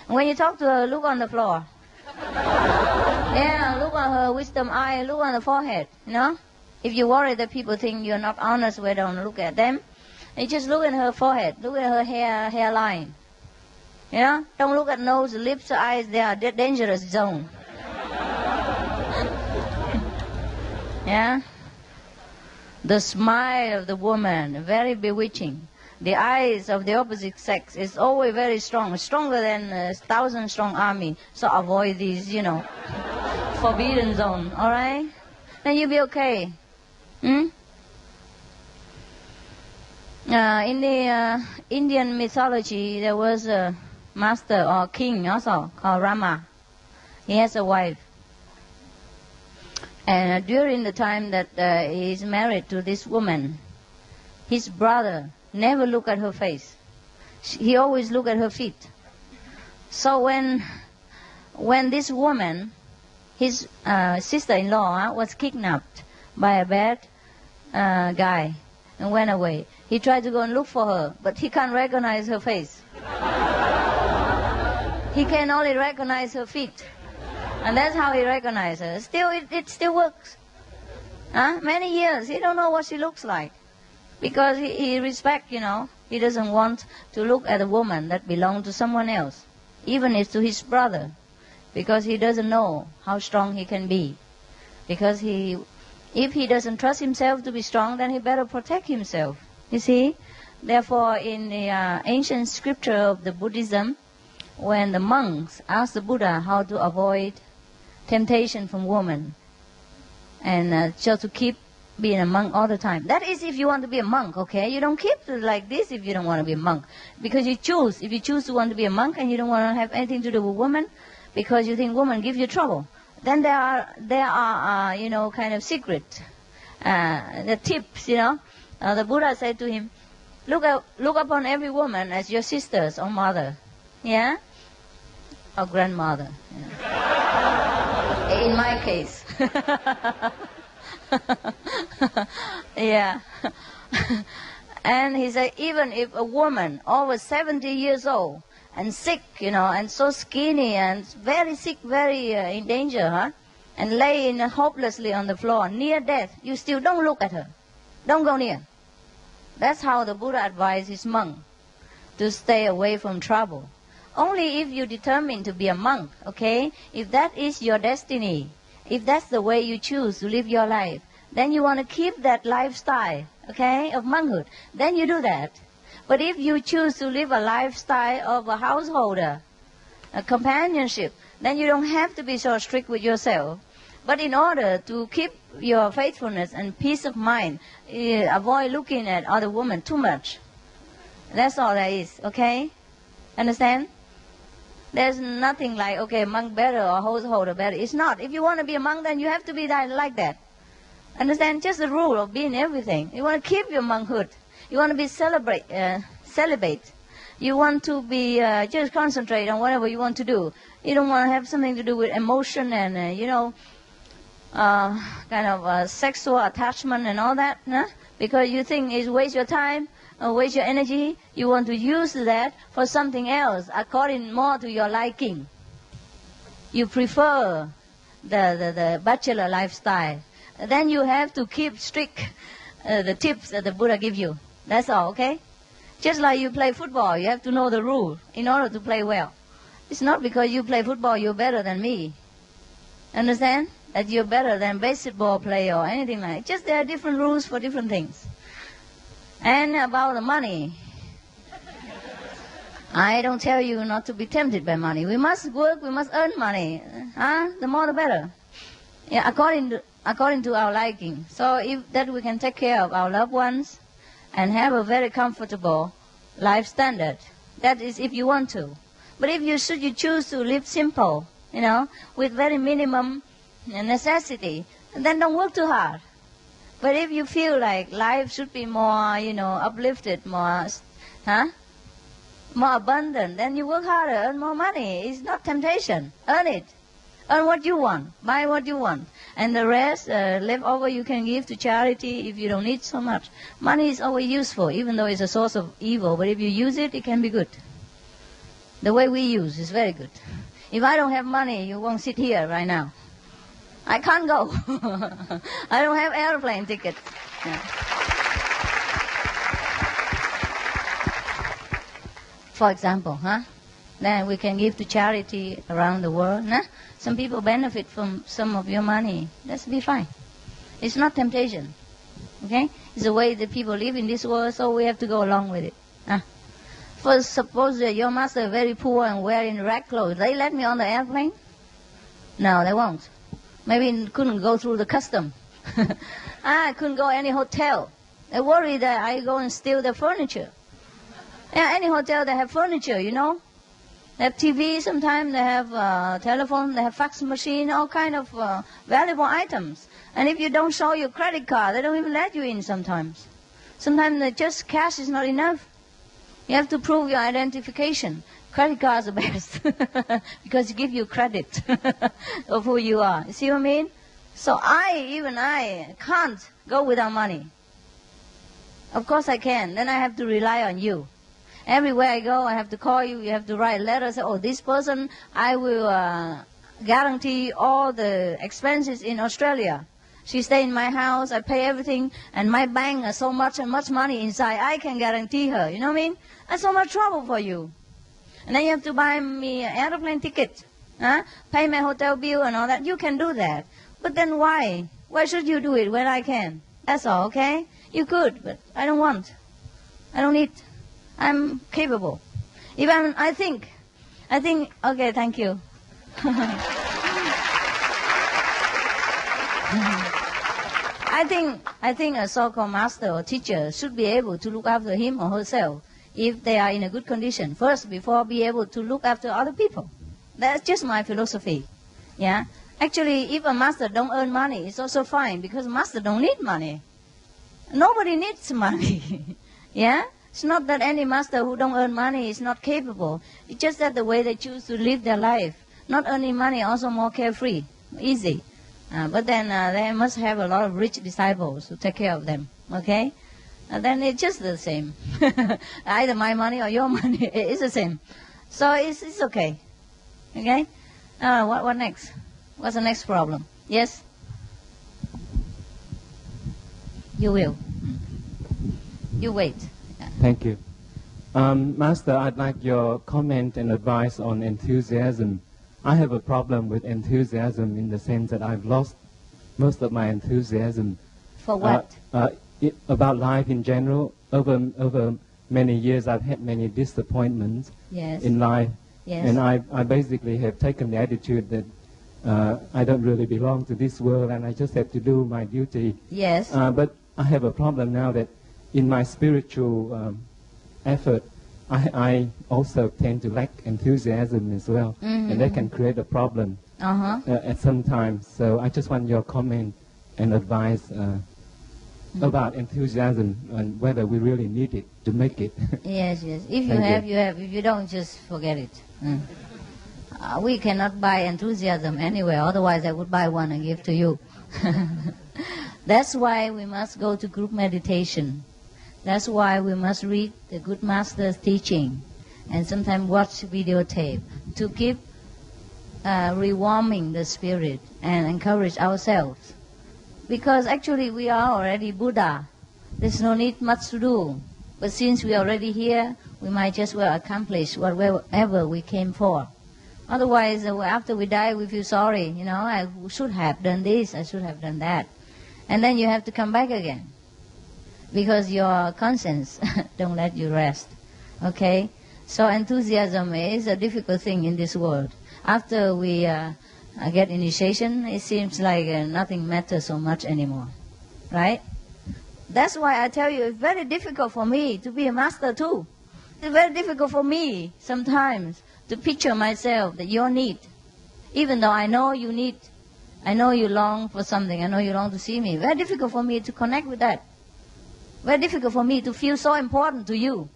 And when you talk to her, look on the floor. Yeah, look on her wisdom eye, look on the forehead, you know? If you worry that people think you're not honest, we don't look at them. You just look at her forehead, look at her hairline. You know, don't look at nose, lips, eyes. They are a dangerous zone. Yeah. The smile of the woman, very bewitching. The eyes of the opposite sex is always very strong, stronger than 1,000 strong army. So avoid these, you know, forbidden zone. All right. Then you'll be okay. In the Indian mythology, there was a master or king also called Rama. He has a wife. And during the time that he is married to this woman, his brother never looked at her face. He always looked at her feet. So when this woman, his sister-in-law, was kidnapped by a bad guy and went away, he tried to go and look for her, but he can't recognize her face. He can only recognize her feet. And that's how he recognized her. Still, it still works. Many years, he don't know what she looks like. Because he respects, he doesn't want to look at a woman that belongs to someone else. Even if to his brother. Because he doesn't know how strong he can be. Because if he doesn't trust himself to be strong, then he better protect himself. You see? Therefore, in the ancient scripture of the Buddhism, when the monks asked the Buddha how to avoid temptation from women, and just to keep being a monk all the time. That is if you want to be a monk, okay? You don't keep like this if you don't want to be a monk. Because you choose. If you choose to want to be a monk and you don't want to have anything to do with women, because you think women give you trouble, then there are kind of secret, the tips, the Buddha said to him, look upon every woman as your sisters or mother, yeah, or grandmother. Yeah. In my case, yeah. And he said, even if a woman over 70 years old and sick, and so skinny and very sick, very in danger, and laying hopelessly on the floor near death, you still don't look at her. Don't go near. That's how the Buddha advised his monk to stay away from trouble. Only if you determine to be a monk, okay? If that is your destiny, if that's the way you choose to live your life, then you want to keep that lifestyle, okay, of monkhood, then you do that. But if you choose to live a lifestyle of a householder, a companionship, then you don't have to be so strict with yourself. But in order to keep your faithfulness and peace of mind, avoid looking at other women too much. That's all there is, okay? Understand? There's nothing like, okay, monk better or householder better. It's not. If you want to be a monk, then you have to be like that. Understand? Just the rule of being everything. You want to keep your monkhood. You want to be celibate. You want to be just concentrate on whatever you want to do. You don't want to have something to do with emotion and, kind of sexual attachment and all that, because you think it's waste your time or waste your energy. You want to use that for something else according more to your liking. You prefer the bachelor lifestyle. Then you have to keep strict the tips that the Buddha give you. That's all, okay? Just like you play football, you have to know the rule in order to play well. It's not because you play football you're better than me. Understand? That you're better than baseball player or anything like that. Just there are different rules for different things. And about the money, I don't tell you not to be tempted by money. We must work, we must earn money. The more the better. Yeah, according to our liking. So if that we can take care of our loved ones and have a very comfortable life standard. That is if you want to. But if you choose to live simple, with very minimum necessity, then don't work too hard. But if you feel like life should be more, uplifted, more abundant, then you work harder, earn more money. It's not temptation. Earn it. Earn what you want. Buy what you want. And the rest, left over, you can give to charity if you don't need so much. Money is always useful, even though it's a source of evil. But if you use it, it can be good. The way we use is very good. If I don't have money, you won't sit here right now. I can't go. I don't have airplane ticket. Yeah. For example, then we can give to charity around the world. Some people benefit from some of your money. That's be fine. It's not temptation. Okay? It's the way that people live in this world, so we have to go along with it. For suppose that your master is very poor and wearing rag clothes, they let me on the airplane? No, they won't. Maybe couldn't go through the custom. I couldn't go any hotel. They worry that I go and steal their furniture. Yeah, any hotel, they have furniture, you know. They have TV sometimes, they have telephone, they have fax machine, all kind of valuable items. And if you don't show your credit card, they don't even let you in sometimes. Sometimes just cash is not enough. You have to prove your identification. Credit cards are best because it gives you credit of who you are. You see what I mean? So even I can't go without money. Of course I can. Then I have to rely on you. Everywhere I go, I have to call you. You have to write letters. Say, oh, this person, I will guarantee all the expenses in Australia. She stay in my house. I pay everything. And my bank has so much and much money inside. I can guarantee her. You know what I mean? That's so much trouble for you. And then you have to buy me an airplane ticket. Pay my hotel bill and all that. You can do that. But then why? Why should you do it when I can? That's all, okay? You could, but I don't want. I don't need. I'm capable. If I think, okay, thank you. I think a so-called master or teacher should be able to look after him or herself if they are in a good condition first before be able to look after other people. That's just my philosophy. Yeah. Actually, if a master don't earn money, it's also fine because master don't need money. Nobody needs money. Yeah. It's not that any master who don't earn money is not capable. It's just that the way they choose to live their life. Not earning money, also more carefree, easy. But then they must have a lot of rich disciples who take care of them. Okay? Then it's just the same. Either my money or your money, it's the same. So it's okay. Okay? What next? What's the next problem? Yes? You will. You wait. Thank you. Master, I'd like your comment and advice on enthusiasm. I have a problem with enthusiasm in the sense that I've lost most of my enthusiasm. For what? About life in general. Over many years, I've had many disappointments in life. Yes. And I basically have taken the attitude that I don't really belong to this world and I just have to do my duty. Yes. But I have a problem now that in my spiritual effort, I also tend to lack enthusiasm as well, and that can create a problem at some times. So I just want your comment and advice about enthusiasm and whether we really need it to make it. Yes, yes. If you have, you have. If you don't, just forget it. We cannot buy enthusiasm anywhere, otherwise I would buy one and give to you. That's why we must go to group meditation. That's why we must read the good master's teaching and sometimes watch videotape to keep rewarming the spirit and encourage ourselves. Because actually we are already Buddha. There's no need much to do. But since we are already here, we might just well accomplish whatever we came for. Otherwise, after we die, we feel sorry. You know, I should have done this, I should have done that. And then you have to come back again. Because your conscience don't let you rest. Okay? So enthusiasm is a difficult thing in this world. After we get initiation, it seems like nothing matters so much anymore. Right? That's why I tell you, it's very difficult for me to be a master too. It's very difficult for me sometimes to picture myself that your need. Even though I know you need, I know you long for something, I know you long to see me. Very difficult for me to connect with that. Very difficult for me to feel so important to you.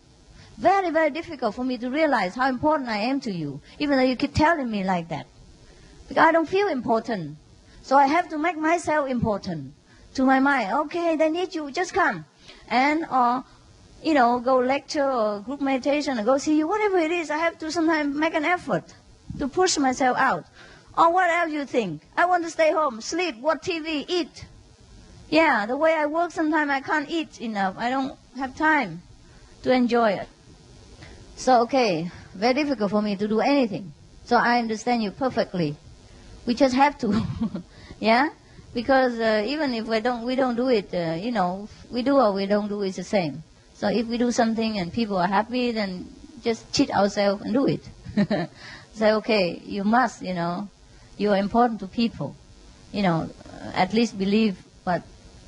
Very, very difficult for me to realize how important I am to you, even though you keep telling me like that. Because I don't feel important. So I have to make myself important to my mind. Okay, they need you, just come. And, you know, go lecture or group meditation or go see you, whatever it is, I have to sometimes make an effort to push myself out. Or what else you think? I want to stay home, sleep, watch TV, eat. Yeah, the way I work sometimes I can't eat enough. I don't have time to enjoy it. So, okay, very difficult for me to do anything. So I understand you perfectly. We just have to, yeah? Because even if we don't do it, you know, we do or we don't do, it's the same. So if we do something and people are happy, then just cheat ourselves and do it. Say, okay, you must, you know, you are important to people. You know, at least believe what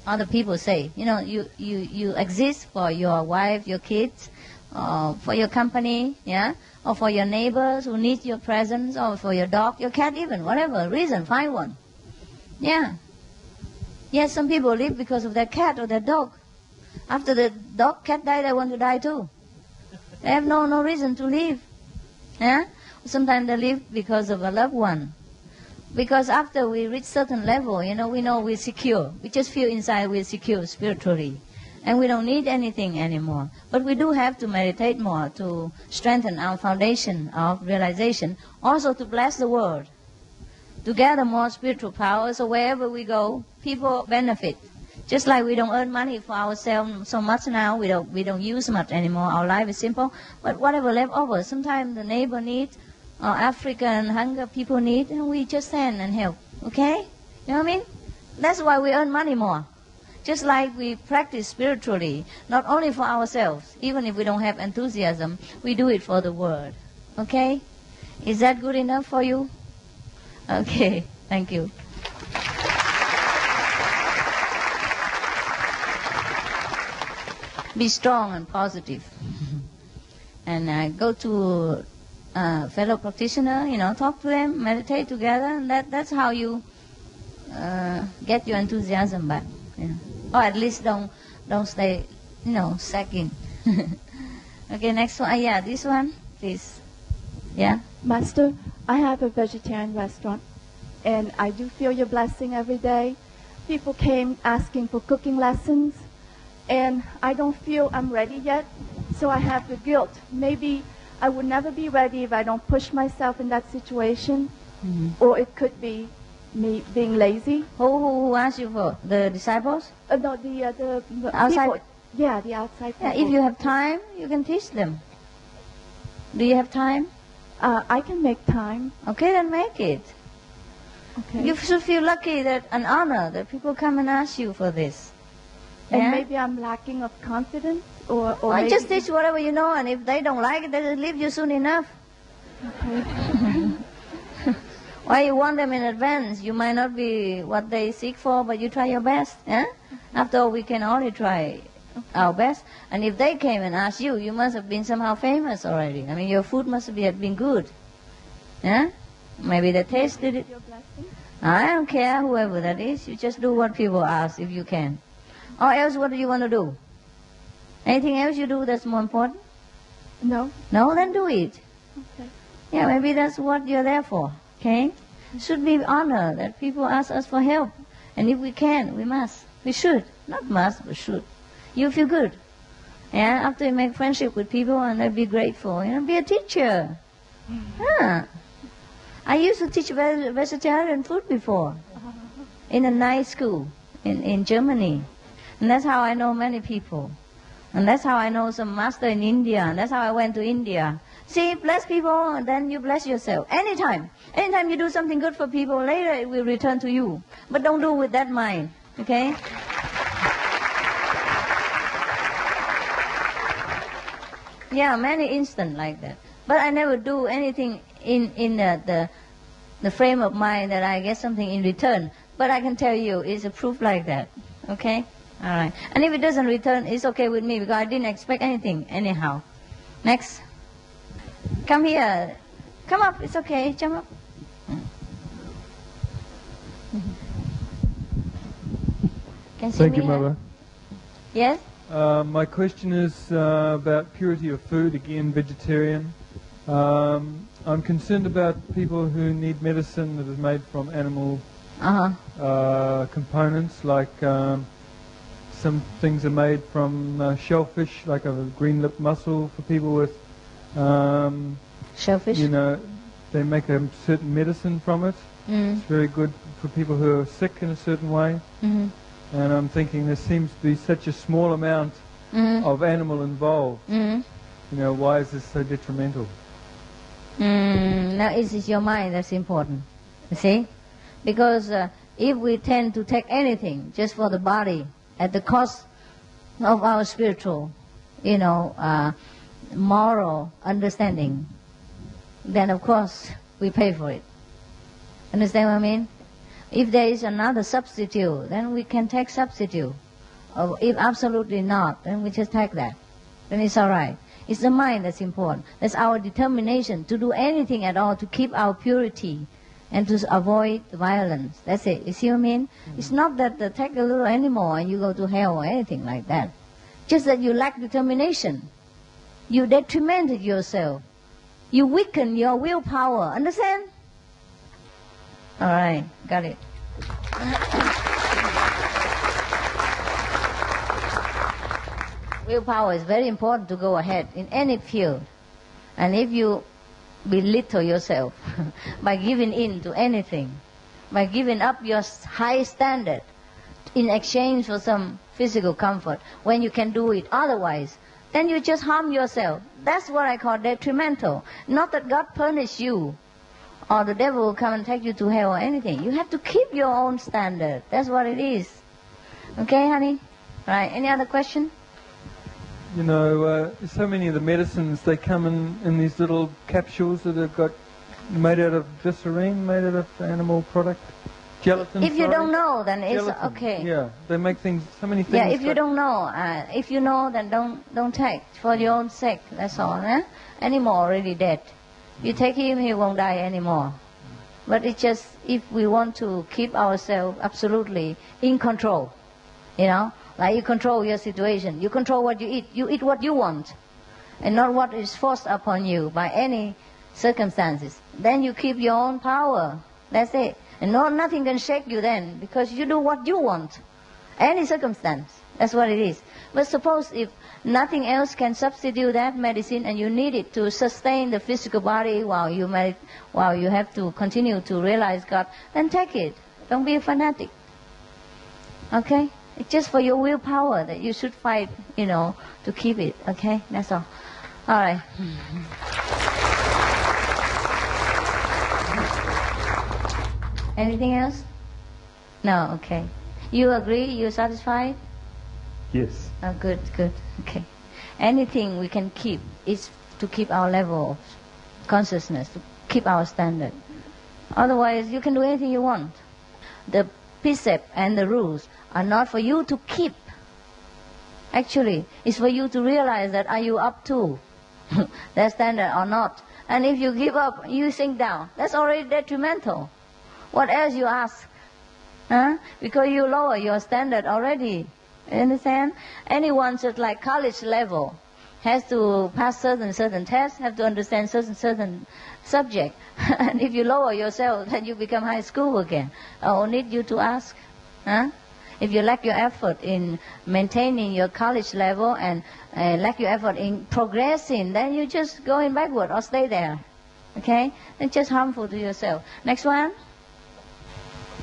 other people say. You know, you exist for your wife, your kids, for your company, yeah, or for your neighbors who need your presence, or for your dog, your cat, even whatever reason, find one. Yeah. Yes, some people live because of their cat or their dog. After the dog, cat die, they want to die too. They have no reason to live. Yeah? Sometimes they live because of a loved one. Because after we reach certain level, you know, we know we're secure. We just feel inside we're secure spiritually. And we don't need anything anymore. But we do have to meditate more to strengthen our foundation of realization. Also to bless the world. To gather more spiritual power, so wherever we go, people benefit. Just like we don't earn money for ourselves so much now, we don't use much anymore. Our life is simple. But whatever left over, sometimes the neighbor needs, or African hunger people need, and we just send and help. Okay? You know what I mean? That's why we earn money more. Just like we practice spiritually, not only for ourselves, even if we don't have enthusiasm, we do it for the world. Okay? Is that good enough for you? Okay, thank you. Be strong and positive. And go to fellow practitioner, you know, talk to them, meditate together, and that's how you get your enthusiasm back. You know. Or at least don't stay, you know, sagging. Okay, next one. Yeah, this one, please. Yeah. Master, I have a vegetarian restaurant, and I do feel your blessing every day. People came asking for cooking lessons, and I don't feel I'm ready yet, so I have the guilt. Maybe I would never be ready if I don't push myself in that situation, or it could be me being lazy. Who asked you for? The disciples? No, the outside. People. Yeah, the outside people. Yeah, if you have time, you can teach them. Do you have time? I can make time. Okay, then make it. Okay. You should feel lucky that an honor that people come and ask you for this. And yeah? maybe I'm lacking of confidence, or maybe just teach whatever you know, and if they don't like it, they'll leave you soon enough. Okay. Why you want them in advance? You might not be what they seek for, but you try your best. Yeah? After all, we can only try our best. And if they came and asked you, you must have been somehow famous already. I mean, your food must have been good. Yeah? Maybe they tasted it. I don't care, whoever that is. You just do what people ask if you can. Or else, what do you want to do? Anything else you do that's more important? No. No? Then do it. Okay. Yeah, maybe that's what you're there for. Okay? It should be honor that people ask us for help. And if we can, we must. We should. Not must, but should. You feel good. Yeah, after you make friendship with people and they be grateful, you know, be a teacher. Yeah. I used to teach vegetarian food before in a nice school in Germany. And that's how I know many people. And that's how I know some master in India. And that's how I went to India. See, bless people, and then you bless yourself. Anytime. Anytime you do something good for people, later it will return to you. But don't do it with that mind. Okay? Yeah, many instances like that. But I never do anything in the frame of mind that I get something in return. But I can tell you, it's a proof like that. Okay? All right. And if it doesn't return, it's okay with me because I didn't expect anything anyhow. Next. Come here. Come up. It's okay. Jump up. Can see Thank me you, Mother. Yes? My question is about purity of food, again, vegetarian. I'm concerned about people who need medicine that is made from animal components, like some things are made from shellfish, like a green lip mussel for people with shellfish. You know, they make a certain medicine from it. It's very good for people who are sick in a certain way. And I'm thinking there seems to be such a small amount of animal involved. You know, why is this so detrimental? Now it is your mind that's important, you see? Because if we tend to take anything just for the body at the cost of our spiritual, you know, moral understanding, then of course we pay for it. Understand what I mean? If there is another substitute, then we can take substitute. Or if absolutely not, then we just take that. Then it's all right. It's the mind that's important. That's our determination to do anything at all to keep our purity and to avoid violence. That's it. You see what I mean? It's not that take a little animal and you go to hell or anything like that. Just that you lack determination. You detrimented yourself. You weaken your willpower. Understand? All right. Got it. Willpower is very important to go ahead in any field. And if you belittle yourself by giving in to anything, by giving up your high standard in exchange for some physical comfort, when you can do it otherwise, then you just harm yourself. That's what I call detrimental. Not that God punish you or the devil will come and take you to hell or anything. You have to keep your own standard. That's what it is. Okay, honey? Right. Any other question? You know, so many of the medicines, they come in these little capsules that have got made out of glycerine, made out of animal product, gelatin. If you don't know, then it's gelatin. okay. Yeah, they make things, so many things. Yeah, if you don't know, if you know, then don't take for your own sake. That's all. Eh? Animal already dead. You take him, he won't die anymore. But it's just if we want to keep ourselves absolutely in control, you know. Like you control your situation. You control what you eat. You eat what you want. And not what is forced upon you by any circumstances. Then you keep your own power. That's it. And nothing can shake you then. Because you do what you want. Any circumstance. That's what it is. But suppose if nothing else can substitute that medicine and you need it to sustain the physical body while you have to continue to realize God, then take it. Don't be a fanatic. Okay? It's just for your willpower that you should fight, you know, to keep it. Okay? That's all. All right. Anything else? No? Okay. You agree? You satisfied? Yes. Oh, good, good. Okay. Anything we can keep is to keep our level of consciousness, to keep our standard. Otherwise, you can do anything you want. The precept and the rules are not for you to keep. Actually, it's for you to realize that are you up to that standard or not. And if you give up, you sink down. That's already detrimental. What else you ask? Huh? Because you lower your standard already. You understand? Anyone just like college level has to pass certain tests, have to understand certain subject. And if you lower yourself, then you become high school again. Oh, need you to ask? Huh? If you lack your effort in maintaining your college level and lack your effort in progressing, then you just going backward or stay there. Okay? It's just harmful to yourself. Next one.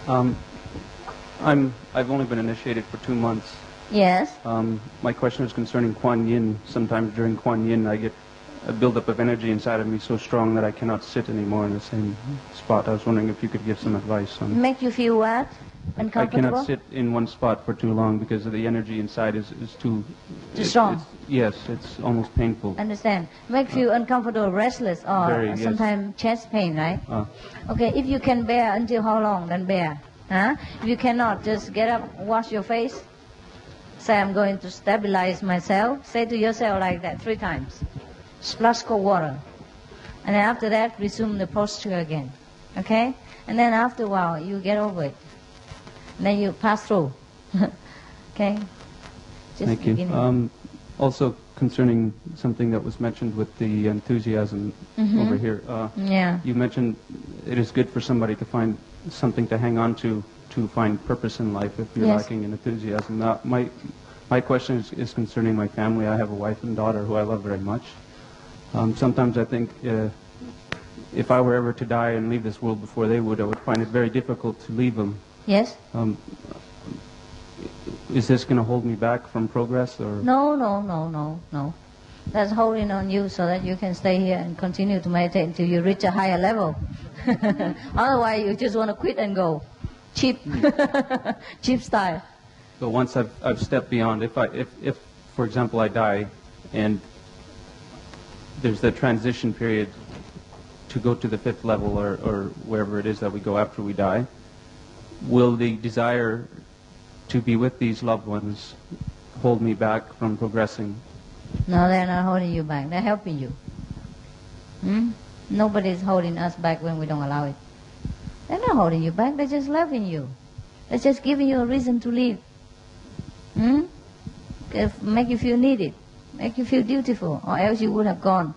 I've only been initiated for 2 months. Yes. My question is concerning Kuan Yin. Sometimes during Kuan Yin, I get a buildup of energy inside of me so strong that I cannot sit anymore in the same spot. I was wondering if you could give some advice on. Make you feel what? Uncomfortable? I cannot sit in one spot for too long because the energy inside is too strong. Yes, it's almost painful. Understand. Make you restless, restless, or sometimes chest pain, right? Okay, if you can bear until how long, then bear. Huh? If you cannot, just get up, wash your face. Say, I'm going to stabilize myself. Say to yourself like that 3 times. Splash cold water. And then after that, resume the posture again. Okay? And then after a while, you get over it. And then you pass through. Okay? Just Thank you. Also, concerning something that was mentioned with the enthusiasm over here. You mentioned it is good for somebody to find something to hang on to find purpose in life if you're lacking in enthusiasm. Now, my question is concerning my family. I have a wife and daughter who I love very much. Sometimes I think if I were ever to die and leave this world before they would, I would find it very difficult to leave them. Yes. Is this going to hold me back from progress? Or? No. That's holding on you so that you can stay here and continue to meditate until you reach a higher level. Otherwise, you just want to quit and go. Cheap. Cheap style. So once I've stepped beyond, if for example I die and there's the transition period to go to the 5th level or wherever it is that we go after we die, will the desire to be with these loved ones hold me back from progressing? No, they're not holding you back. They're helping you. Nobody's holding us back when we don't allow it. They're not holding you back. They're just loving you. They're just giving you a reason to live. Make you feel needed. Make you feel beautiful. Or else you would have gone.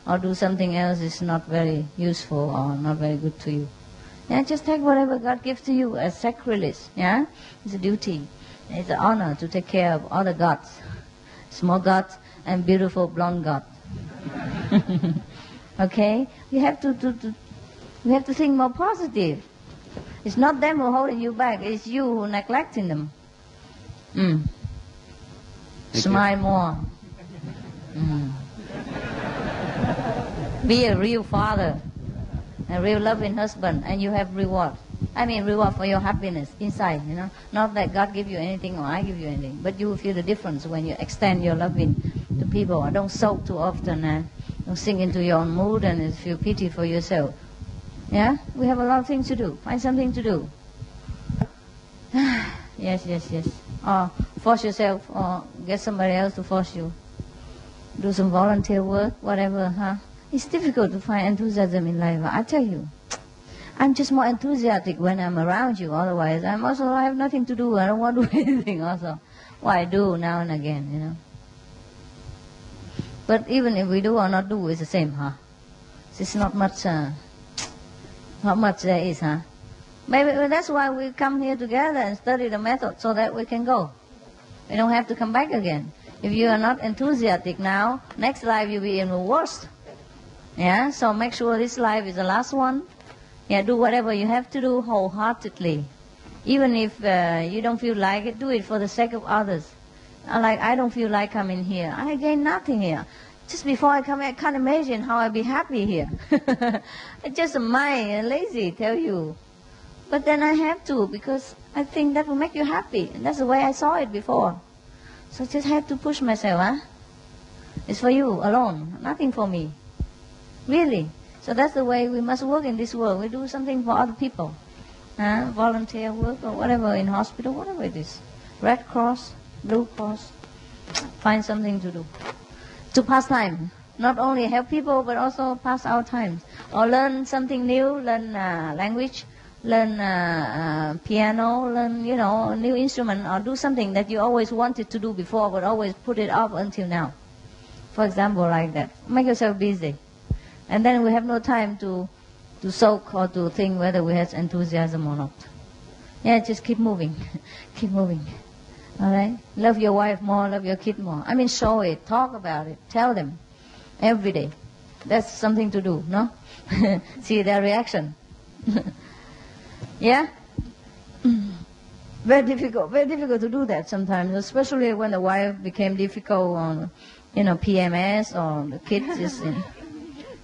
Or do something else is not very useful or not very good to you. Yeah, just take whatever God gives to you as sacrilege. Yeah, it's a duty. It's an honor to take care of all the gods, small gods and beautiful blonde God. Okay, you have to think more positive. It's not them who are holding you back. It's you who are neglecting them. Smile more. Be a real father, a real loving husband, and you have reward. I mean reward for your happiness inside, you know. Not that God give you anything or I give you anything, but you will feel the difference when you extend your loving to people. Don't sulk too often and don't sink into your own mood and feel pity for yourself. Yeah? We have a lot of things to do. Find something to do. Yes. Or force yourself or get somebody else to force you. Do some volunteer work, whatever, It's difficult to find enthusiasm in life. I tell you, I'm just more enthusiastic when I'm around you. Otherwise, I have nothing to do. I don't want to do anything also. Well, I do now and again, you know. But even if we do or not do, it's the same, It's not much, how much there is, Maybe that's why we come here together and study the method so that we can go. We don't have to come back again. If you are not enthusiastic now, next life you'll be even worse. Yeah, so make sure this life is the last one. Yeah, do whatever you have to do wholeheartedly. Even if you don't feel like it, do it for the sake of others. Like, I don't feel like coming here. I gain nothing here. Just before I come here, I can't imagine how I'd be happy here. It's just a mind, lazy, tell you. But then I have to, because I think that will make you happy. And that's the way I saw it before. So I just have to push myself, It's for you alone, nothing for me. Really. So that's the way we must work in this world. We do something for other people. Volunteer work or whatever, in hospital, whatever it is. Red Cross, Blue Cross. Find something to do. To pass time. Not only help people, but also pass our time. Or learn something new, learn language, learn piano, learn, a new instrument, or do something that you always wanted to do before, but always put it off until now. For example, like that. Make yourself busy. And then we have no time to soak or to think whether we have enthusiasm or not. Yeah, just keep moving. Keep moving. All right? Love your wife more, love your kid more. I mean, show it, talk about it, tell them every day. That's something to do, no? See their reaction. Yeah? Very difficult to do that sometimes, especially when the wife became difficult on, PMS, or the kids is in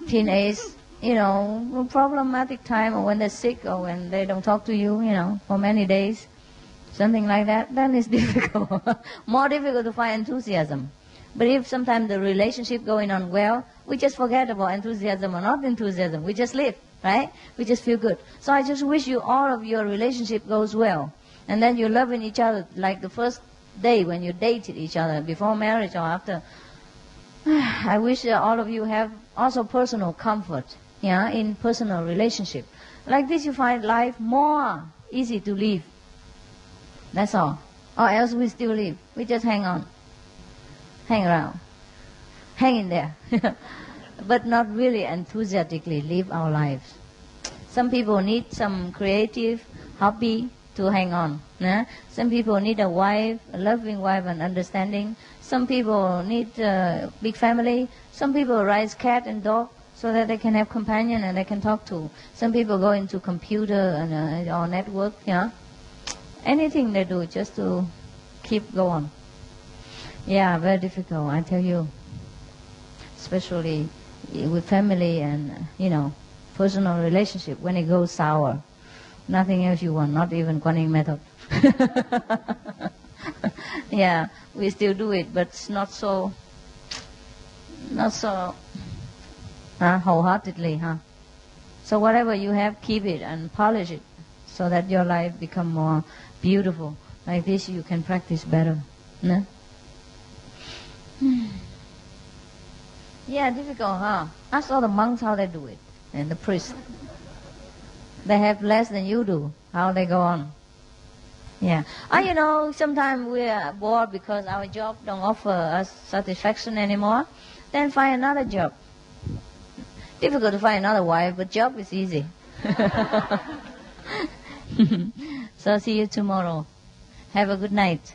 teenage, problematic time, or when they're sick, or when they don't talk to you, for many days, something like that, then it's difficult. More difficult to find enthusiasm. But if sometimes the relationship going on well, we just forget about enthusiasm or not enthusiasm. We just live, right? We just feel good. So I just wish you all of your relationship goes well. And then you're loving each other like the first day when you dated each other, before marriage or after. I wish all of you have also personal comfort, in personal relationship. Like this you find life more easy to live. That's all. Or else we still live. We just hang on. Hang around. Hang in there. But not really enthusiastically live our lives. Some people need some creative hobby to hang on. Some people need a wife, a loving wife and understanding. Some people need a big family. Some people raise cat and dog so that they can have companion and they can talk to. Some people go into computer and or network, Anything they do just to keep going. Yeah, very difficult, I tell you. Especially with family and, personal relationship. When it goes sour, nothing else you want, not even Kuan Yin method. Yeah, we still do it, but it's not so wholeheartedly, So whatever you have, keep it and polish it so that your life become more beautiful. Like this you can practice better. No? Yeah, difficult, huh? Ask all the monks how they do it, and the priests. They have less than you do. How they go on? Yeah. You know, sometimes we are bored because our job don't offer us satisfaction anymore. Then find another job. Difficult to find another wife, but job is easy. So see you tomorrow. Have a good night.